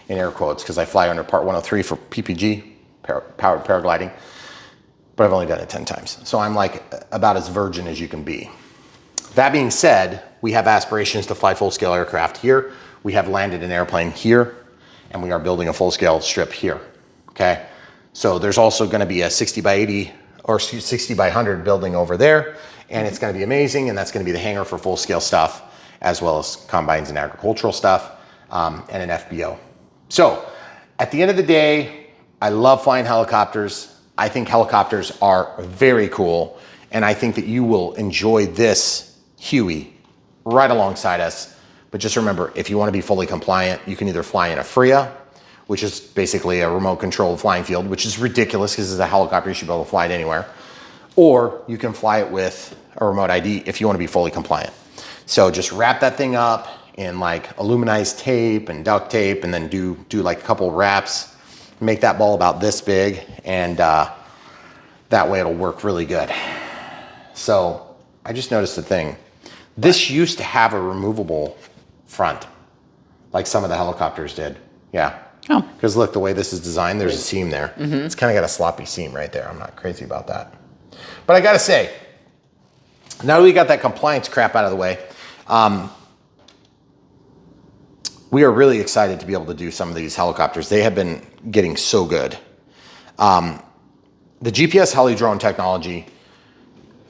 in air quotes because I fly under Part 103 for PPG, powered paragliding. But I've only done it 10 times. So I'm like about as virgin as you can be. That being said, we have aspirations to fly full-scale aircraft here. We have landed an airplane here, and we are building a full-scale strip here, okay? So there's also gonna be a 60 by 80 or 60 by 100 building over there, and it's gonna be amazing, and that's gonna be the hangar for full-scale stuff, as well as combines and agricultural stuff, and an FBO. So at the end of the day, I love flying helicopters. I think helicopters are very cool, and I think that you will enjoy this Huey right alongside us. But just remember, if you want to be fully compliant, you can either fly in a FRIA, which is basically a remote controlled flying field, which is ridiculous because it's a helicopter, you should be able to fly it anywhere. Or you can fly it with a remote ID if you want to be fully compliant. So just wrap that thing up in like aluminized tape and duct tape, and then do like a couple wraps. Make that ball about this big, and that way it'll work really good. So I just noticed a thing. This used to have a removable front, like some of the helicopters did. Yeah. Oh. Because look, the way this is designed, there's a seam there. It's kind of got a sloppy seam right there. I'm not crazy about that. But I gotta say, now that we got that compliance crap out of the way, we are really excited to be able to do some of these helicopters. They have been getting so good. The GPS heli drone technology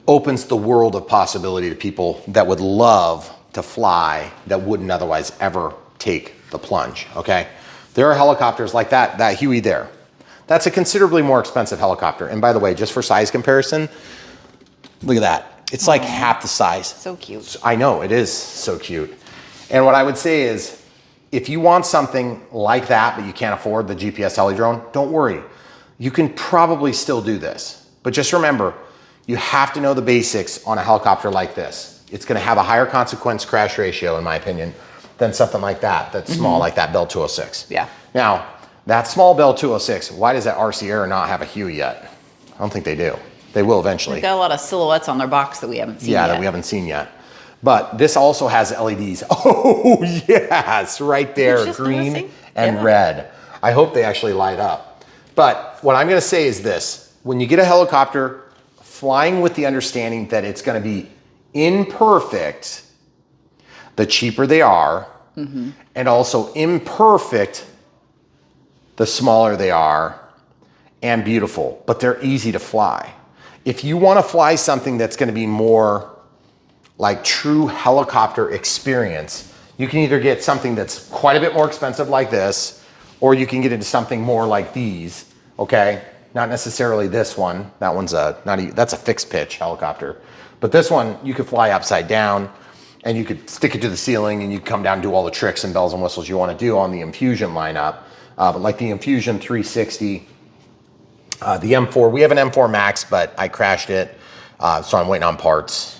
opens the world of possibility to people that would love to fly that wouldn't otherwise ever take the plunge, okay? There are helicopters like that Huey there. That's a considerably more expensive helicopter. And by the way, just for size comparison, look at that. It's like half the size. So cute. I know, it is so cute. And what I would say is, if you want something like that, but you can't afford the GPS heli drone, don't worry. You can probably still do this. But just remember, you have to know the basics on a helicopter like this. It's gonna have a higher consequence crash ratio, in my opinion, than something like that, that's small, like that Bell 206. Yeah. Now, that small Bell 206, why does that RC Air not have a Huey yet? I don't think they do. They will eventually. They've got a lot of silhouettes on their box that we haven't seen yet. Yeah, that we haven't seen yet. But this also has LEDs. Oh, yes, right there, green and red. I hope they actually light up. But what I'm gonna say is this. When you get a helicopter, flying with the understanding that it's gonna be imperfect, the cheaper they are, and also imperfect, the smaller they are, and beautiful, but they're easy to fly. If you wanna fly something that's gonna be more like true helicopter experience, you can either get something that's quite a bit more expensive like this, or you can get into something more like these, okay? Not necessarily this one. That one's that's a fixed pitch helicopter. But this one, you could fly upside down, and you could stick it to the ceiling, and you come down and do all the tricks and bells and whistles you wanna do on the Infusion lineup. But like the Infusion 360, the M4, we have an M4 Max, but I crashed it, so I'm waiting on parts.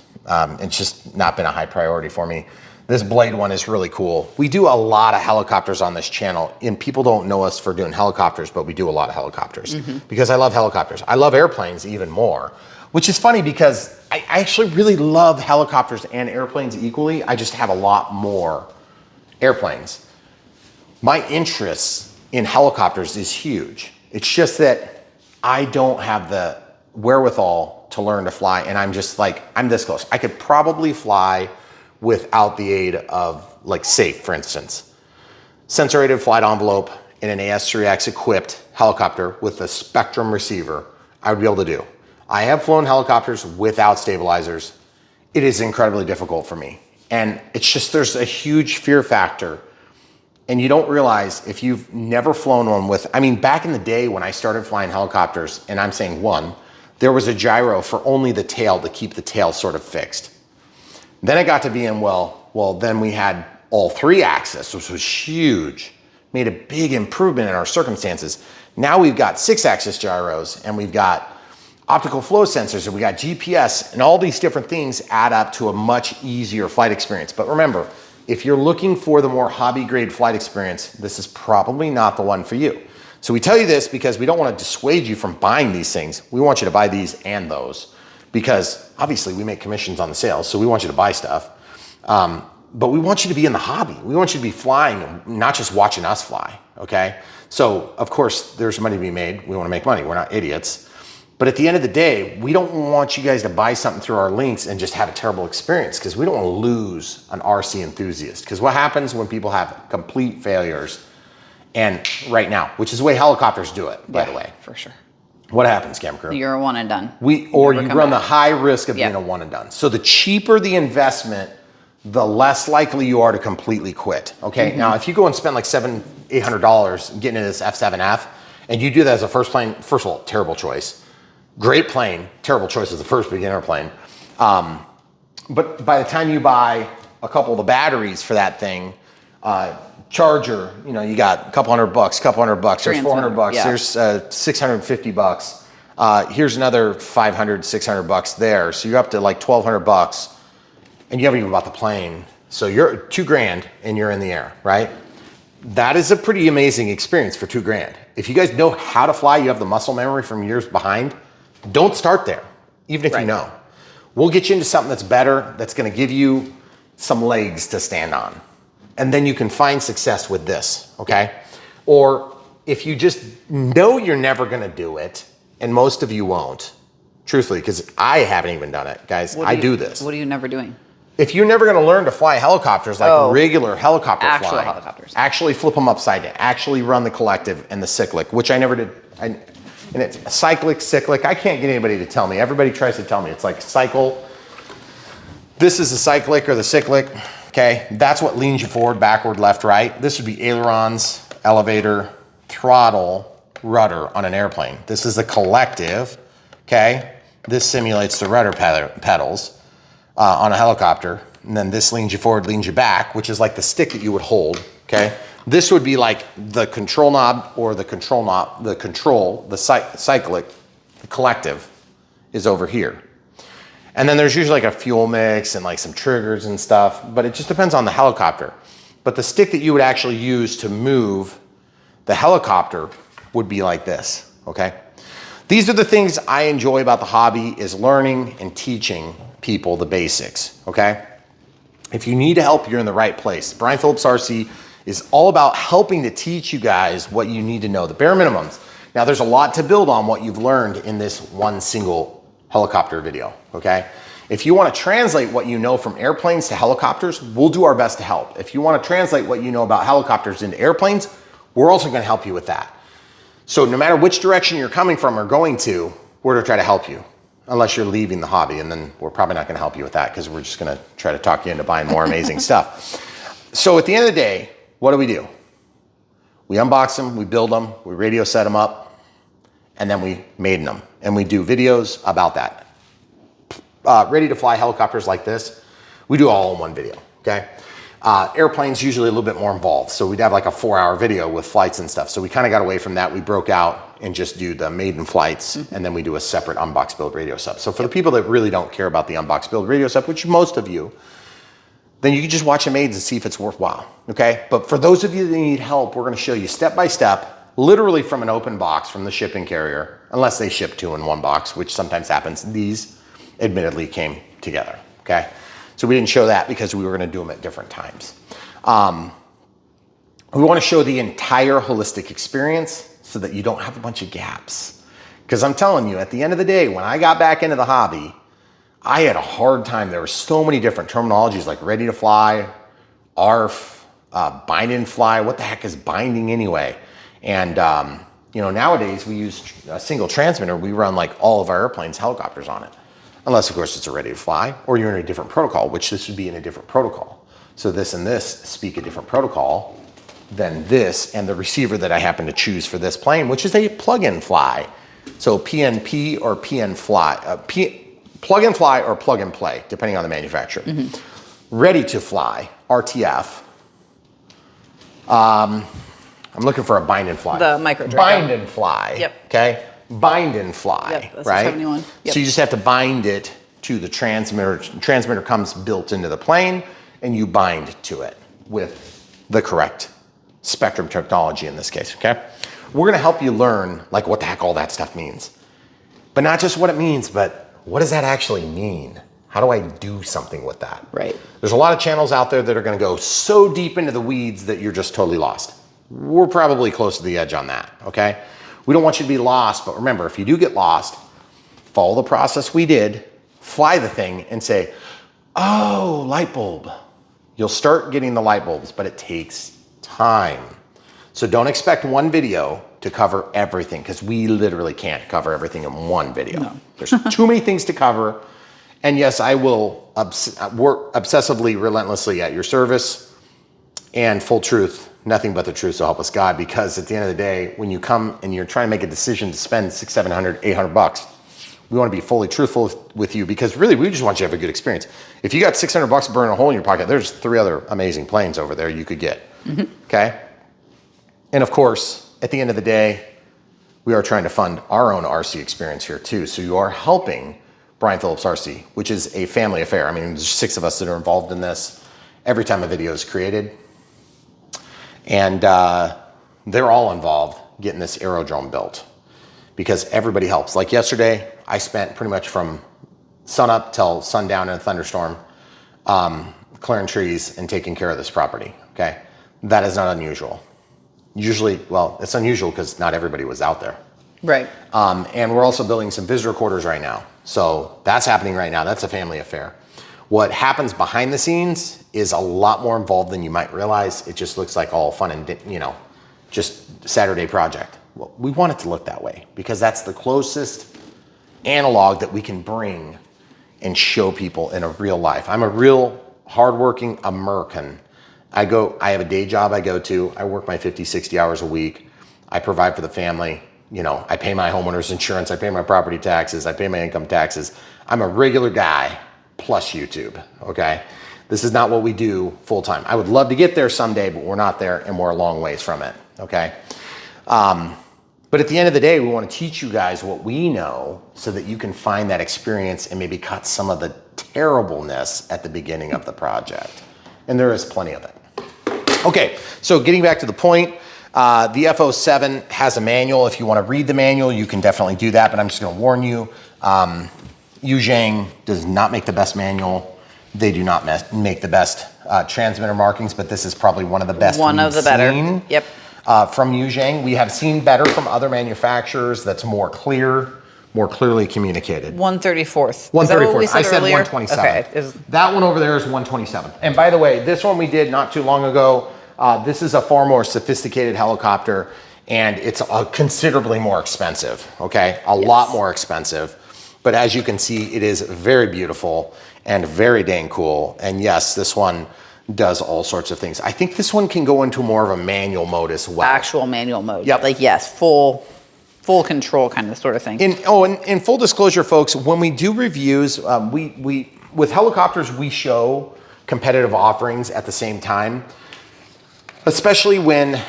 It's just not been a high priority for me. This Blade one is really cool. We do a lot of helicopters on this channel, and people don't know us for doing helicopters, but we do a lot of helicopters because I love helicopters. I love airplanes even more, which is funny because I actually really love helicopters and airplanes equally. I just have a lot more airplanes. My interest in helicopters is huge. It's just that I don't have the wherewithal to learn to fly, and I'm just like, I'm this close. I could probably fly without the aid of like SAFE, for instance. Sensor rated flight envelope in an AS3X equipped helicopter with a Spectrum receiver, I would be able to do. I have flown helicopters without stabilizers. It is incredibly difficult for me. And it's just, there's a huge fear factor. And you don't realize if you've never flown one with, I mean, back in the day when I started flying helicopters, and I'm saying one, there was a gyro for only the tail to keep the tail sort of fixed. Then it got to being, well, then we had all 3 axis, which was huge, made a big improvement in our circumstances. Now we've got 6 axis gyros, and we've got optical flow sensors, and we got GPS, and all these different things add up to a much easier flight experience. But remember, if you're looking for the more hobby grade flight experience, this is probably not the one for you. So we tell you this because we don't want to dissuade you from buying these things. We want you to buy these and those, because obviously we make commissions on the sales, so we want you to buy stuff. But we want you to be in the hobby. We want you to be flying, not just watching us fly, okay? So of course there's money to be made. We want to make money. We're not idiots. But at the end of the day, we don't want you guys to buy something through our links and just have a terrible experience, because we don't want to lose an RC enthusiast. Because what happens when people have complete failures, and right now, which is the way helicopters do it, by the way. For sure. What happens, Cam Crew? You're a one and done. Or you run the high risk of being a one and done. So the cheaper the investment, the less likely you are to completely quit, okay? Now, if you go and spend like $700, $800 getting into this F07F, and you do that as a first plane, first of all, terrible choice. Great plane, terrible choice as the first beginner plane. But by the time you buy a couple of the batteries for that thing, charger, you know, you got a couple $100, there's $400, there's 650 bucks. Here's another 500, 600 bucks there. So you're up to like 1,200 bucks, and you haven't even bought the plane. So you're $2,000 and you're in the air, right? That is a pretty amazing experience for $2,000. If you guys know how to fly, you have the muscle memory from years behind, don't start there, even if you know. We'll get you into something that's better, that's gonna give you some legs to stand on. And then you can find success with this, okay? Or if you just know you're never gonna do it, and most of you won't, truthfully, because I haven't even done it, guys, I do this. What are you never doing? If you're never gonna learn to fly helicopters like regular helicopter actual flying, helicopters. Actually flip them upside down, actually run the collective and the cyclic, which I never did. And it's cyclic, I can't get anybody to tell me. Everybody tries to tell me. It's like cycle. This is the cyclic or the cyclic, okay? That's what leans you forward, backward, left, right. This would be ailerons, elevator, throttle, rudder on an airplane. This is the collective, okay? This simulates the rudder pedals on a helicopter. And then this leans you forward, leans you back, which is like the stick that you would hold, okay? This would be like the control knob or the control knob, the cyclic, the collective is over here. And then there's usually like a fuel mix and like some triggers and stuff, but it just depends on the helicopter. But the stick that you would actually use to move the helicopter would be like this, okay? These are the things I enjoy about the hobby, is learning and teaching people the basics, okay? If you need help, you're in the right place. Brian Phillips RC is all about helping to teach you guys what you need to know, the bare minimums. Now there's a lot to build on what you've learned in this one single helicopter video, okay? If you wanna translate what you know from airplanes to helicopters, we'll do our best to help. If you wanna translate what you know about helicopters into airplanes, we're also gonna help you with that. So no matter which direction you're coming from or going to, we're gonna try to help you. Unless you're leaving the hobby, and then we're probably not gonna help you with that, because we're just gonna try to talk you into buying more amazing stuff. So at the end of the day, what do? We unbox them, we build them, we radio set them up, and then we maiden them. And we do videos about that. Ready to fly helicopters like this, we do all in one video, okay? Airplanes usually a little bit more involved. So we'd have like a 4-hour video with flights and stuff. So we kind of got away from that. We broke out and just do the maiden flights, and then we do a separate unbox build radio sub. So for the people that really don't care about the unbox build radio sub, which most of you, then you can just watch the maidens and see if it's worthwhile, okay? But for those of you that need help, we're gonna show you step by step, literally from an open box from the shipping carrier, unless they ship 2 in one box, which sometimes happens. These admittedly came together, okay? So we didn't show that because we were gonna do them at different times. We want to show the entire holistic experience so that you don't have a bunch of gaps. Because I'm telling you, at the end of the day, when I got back into the hobby, I had a hard time. There were so many different terminologies like ready to fly, ARF, bind and fly. What the heck is binding anyway? And you know, nowadays we use a single transmitter. We run like all of our airplanes, helicopters on it. Unless of course it's a ready to fly or you're in a different protocol, which this would be in a different protocol. So this and this speak a different protocol than this and the receiver that I happen to choose for this plane, which is a plug-in fly. So PNP or PN fly, plug-in fly or plug-and play, depending on the manufacturer. Ready to fly, RTF. I'm looking for a bind and fly. The micro bind and fly. Yep. Okay. Bind and fly. Yep, that's right. 71. Yep. So you just have to bind it to the transmitter. Transmitter comes built into the plane, and you bind to it with the correct spectrum technology in this case. Okay. We're going to help you learn like what the heck all that stuff means, but not just what it means, but what does that actually mean? How do I do something with that? Right. There's a lot of channels out there that are going to go so deep into the weeds that you're just totally lost. We're probably close to the edge on that, okay? We don't want you to be lost, but remember, if you do get lost, follow the process we did, fly the thing and say, oh, light bulb. You'll start getting the light bulbs, but it takes time. So don't expect one video to cover everything because we literally can't cover everything in one video. No. There's too many things to cover. And yes, I will work obsessively, relentlessly at your service. And full truth, nothing but the truth, so help us God. Because at the end of the day, when you come and you're trying to make a decision to spend $600, $700, $800, we want to be fully truthful with you because really we just want you to have a good experience. If you got $600 burning a hole in your pocket, there's 3 other amazing planes over there you could get. Okay? And of course, at the end of the day, we are trying to fund our own RC experience here too. So you are helping Brian Phillips RC, which is a family affair. I mean, there's 6 of us that are involved in this every time a video is created. And they're all involved getting this aerodrome built because everybody helps. Like yesterday, I spent pretty much from sun up till sundown in a thunderstorm, clearing trees and taking care of this property, okay? That is not unusual. Usually, well, it's unusual because not everybody was out there. Right. And we're also building some visitor quarters right now. So that's happening right now. That's a family affair. What happens behind the scenes is a lot more involved than you might realize. It just looks like all fun and, you know, just Saturday project. Well, we want it to look that way because that's the closest analog that we can bring and show people in a real life. I'm a real hardworking American. I have a day job I go to. I work my 50, 60 hours a week. I provide for the family. You know, I pay my homeowner's insurance. I pay my property taxes. I pay my income taxes. I'm a regular guy plus YouTube, okay? This is not what we do full time. I would love to get there someday, but we're not there and we're a long ways from it, okay? But at the end of the day, we want to teach you guys what we know so that you can find that experience and maybe cut some of the terribleness at the beginning of the project. And there is plenty of it. Okay, so getting back to the point, the F07 has a manual. If you want to read the manual, you can definitely do that, but I'm just going to warn you, Xiang does not make the best manual. They do not make the best transmitter markings, but this is probably one of the best One of the better. Yep. From Xiang. We have seen better from other manufacturers that's more clearly communicated. 1/34. 1/34. I said 127. Okay. That one over there is 127. And by the way, this one we did not too long ago. This is a far more sophisticated helicopter and it's considerably more expensive, okay? A lot more expensive. But as you can see, it is very beautiful and very dang cool. And yes, this one does all sorts of things. I think this one can go into more of a manual mode as well. Actual manual mode. Yep. Like, yes, full control kind of sort of thing. In full disclosure, folks, when we do reviews, with helicopters, we show competitive offerings at the same time, especially when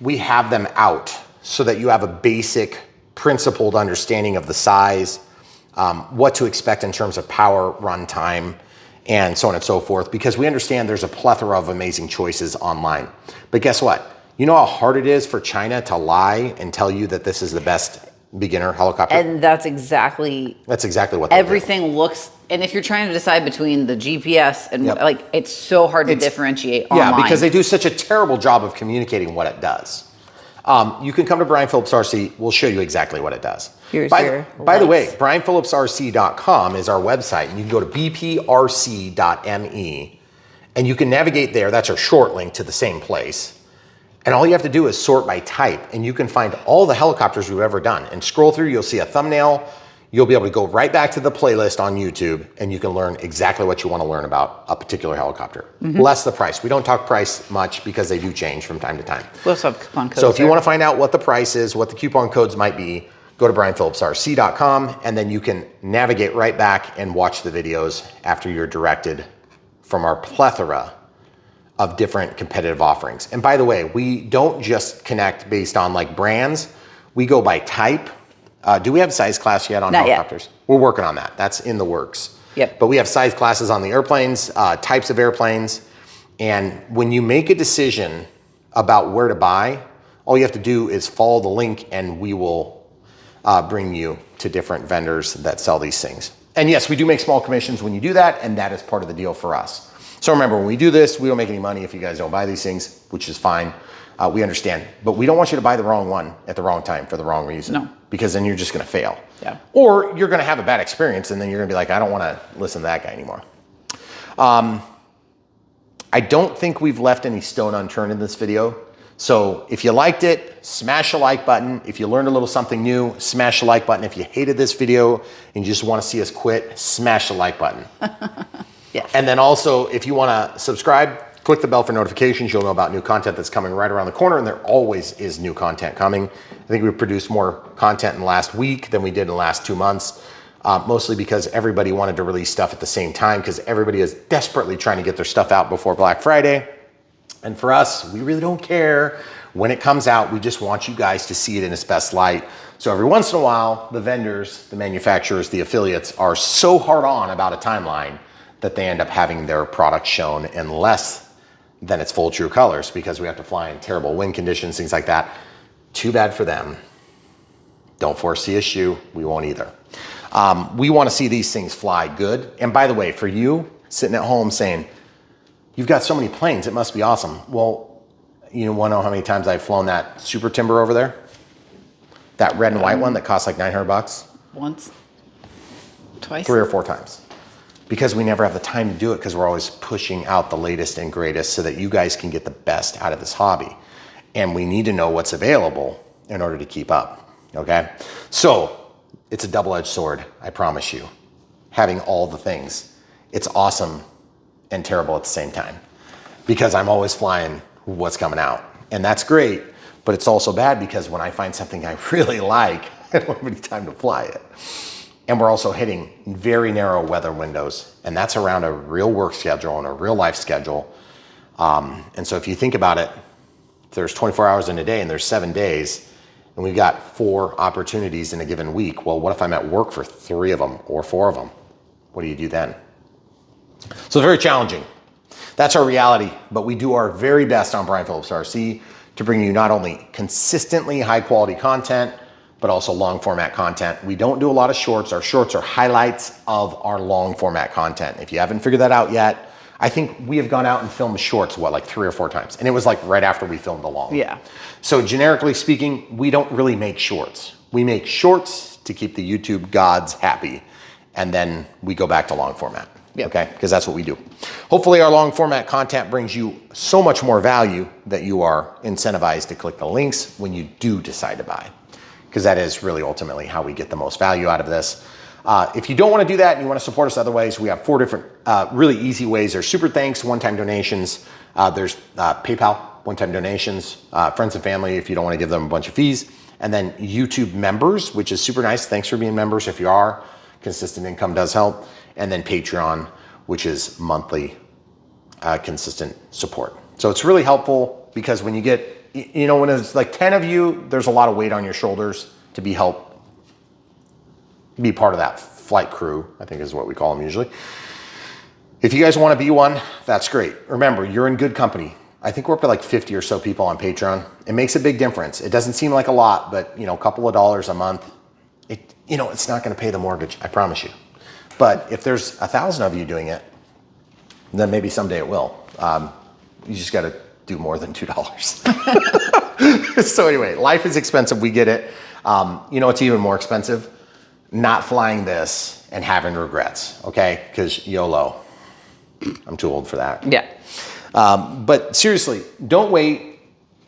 we have them out so that you have a basic principled understanding of the size, what to expect in terms of power, run time, and so on and so forth, because we understand there's a plethora of amazing choices online. But guess what? You know how hard it is for China to lie and tell you that this is the best beginner helicopter. And that's exactly what everything looks. And if you're trying to decide between the GPS and like, it's so hard to differentiate online. Yeah, because they do such a terrible job of communicating what it does. You can come to Brian Phillips RC. We'll show you exactly what it does. By the way, brianphillipsrc.com is our website. And you can go to bprc.me and you can navigate there. That's our short link to the same place. And all you have to do is sort by type, and you can find all the helicopters we've ever done. And scroll through, you'll see a thumbnail. You'll be able to go right back to the playlist on YouTube, and you can learn exactly what you want to learn about a particular helicopter. Less the price. We don't talk price much because they do change from time to time. We also have coupon codes. So if you want to find out what the price is, what the coupon codes might be, go to brianphillipsrc.com, and then you can navigate right back and watch the videos after you're directed from our plethora of different competitive offerings. And by the way, we don't just connect based on like brands. We go by type. Do we have size class yet on helicopters? We're working on that. That's in the works. Yep. But we have size classes on the airplanes, types of airplanes. And when you make a decision about where to buy, all you have to do is follow the link and we will bring you to different vendors that sell these things. And yes, we do make small commissions when you do that, and that is part of the deal for us. So remember, when we do this, we don't make any money if you guys don't buy these things, which is fine. We understand. But we don't want you to buy the wrong one at the wrong time for the wrong reason. No. Because then you're just going to fail. Yeah. Or you're going to have a bad experience, and then you're going to be like, I don't want to listen to that guy anymore. I don't think we've left any stone unturned in this video. So if you liked it, smash the like button. If you learned a little something new, smash the like button. If you hated this video and you just want to see us quit, smash the like button. Yes. And then also, if you want to subscribe, click the bell for notifications. You'll know about new content that's coming right around the corner, and there always is new content coming. I think we produced more content in the last week than we did in the last 2 months, mostly because everybody wanted to release stuff at the same time because everybody is desperately trying to get their stuff out before Black Friday. And for us, we really don't care when it comes out. We just want you guys to see it in its best light. So every once in a while, the vendors, the manufacturers, the affiliates are so hard on about a timeline that they end up having their product shown in less than its full true colors because we have to fly in terrible wind conditions, things like that. Too bad for them. Don't foresee a shoe. We won't either. We want to see these things fly good. And by the way, for you sitting at home saying, you've got so many planes, it must be awesome. Well, you want to know how many times I've flown that Super Timber over there? That red and white one that costs like $900? Once, twice, 3 or 4 times. Because we never have the time to do it because we're always pushing out the latest and greatest so that you guys can get the best out of this hobby. And we need to know what's available in order to keep up, okay? So it's a double-edged sword, I promise you. Having all the things. It's awesome and terrible at the same time because I'm always flying what's coming out. And that's great, but it's also bad because when I find something I really like, I don't have any time to fly it. And we're also hitting very narrow weather windows, and that's around a real work schedule and a real life schedule. And so if you think about it, there's 24 hours in a day and there's 7 days, and we've got 4 opportunities in a given week. Well, what if I'm at work for 3 of them or 4 of them? What do you do then? So it's very challenging. That's our reality, but we do our very best on Brian Phillips RC to bring you not only consistently high quality content, but also long format content. We don't do a lot of shorts. Our shorts are highlights of our long format content. If you haven't figured that out yet, I think we have gone out and filmed shorts, like 3 or 4 times. And it was like right after we filmed the long. Yeah. So generically speaking, we don't really make shorts. We make shorts to keep the YouTube gods happy. And then we go back to long format. Yep. Okay, because that's what we do. Hopefully our long format content brings you so much more value that you are incentivized to click the links when you do decide to buy. Because that is really ultimately how we get the most value out of this. If you don't want to do that and you want to support us other ways, we have 4 different really easy ways. There's super thanks, one-time donations. There's PayPal, one-time donations, friends and family if you don't want to give them a bunch of fees. And then YouTube members, which is super nice. Thanks for being members if you are. Consistent income does help. And then Patreon, which is monthly consistent support. So it's really helpful because when you get, when it's like 10 of you, there's a lot of weight on your shoulders to be part of that flight crew, I think is what we call them usually. If you guys want to be one, that's great. Remember, you're in good company. I think we're up to like 50 or so people on Patreon. It makes a big difference. It doesn't seem like a lot, but a couple of dollars a month you know, it's not going to pay the mortgage, I promise you. But if there's 1,000 of you doing it, then maybe someday it will. You just got to do more than $2. So anyway, life is expensive. We get it. You know, it's even more expensive. Not flying this and having regrets. Okay. Cause YOLO. I'm too old for that. Yeah. But seriously, don't wait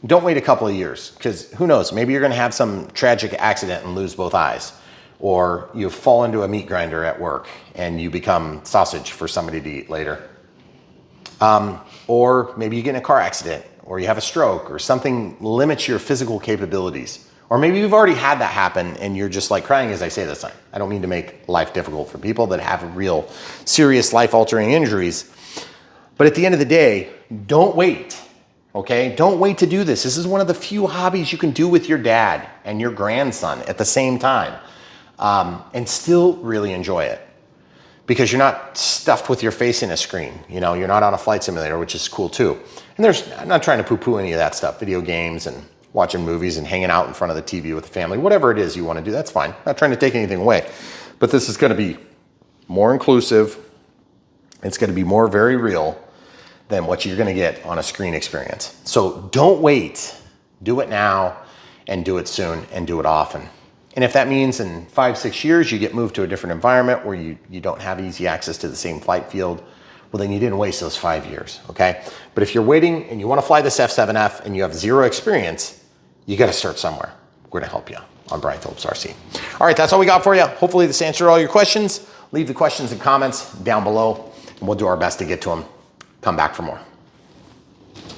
a couple of years, because who knows, maybe you're going to have some tragic accident and lose both eyes, or you fall into a meat grinder at work and you become sausage for somebody to eat later. Or maybe you get in a car accident, or you have a stroke, or something limits your physical capabilities. Or maybe you've already had that happen and you're just like crying as I say this. I don't mean to make life difficult for people that have real serious life-altering injuries. But at the end of the day, don't wait, okay? Don't wait to do this. This is one of the few hobbies you can do with your dad and your grandson at the same time, and still really enjoy it. Because you're not stuffed with your face in a screen. You know, you're not on a flight simulator, which is cool too. And I'm not trying to poo-poo any of that stuff, video games and watching movies and hanging out in front of the TV with the family, whatever it is you want to do, that's fine. I'm not trying to take anything away. But this is going to be more inclusive. It's going to be more very real than what you're going to get on a screen experience. So don't wait. Do it now, and do it soon, and do it often. And if that means in 5-6 years you get moved to a different environment where you don't have easy access to the same flight field, well, then you didn't waste those 5 years, okay? But if you're waiting and you want to fly this F07F and you have zero experience, you got to start somewhere. We're going to help you on Brian Phillips RC. All right, that's all we got for you. Hopefully this answered all your questions. Leave the questions and comments down below, and we'll do our best to get to them. Come back for more.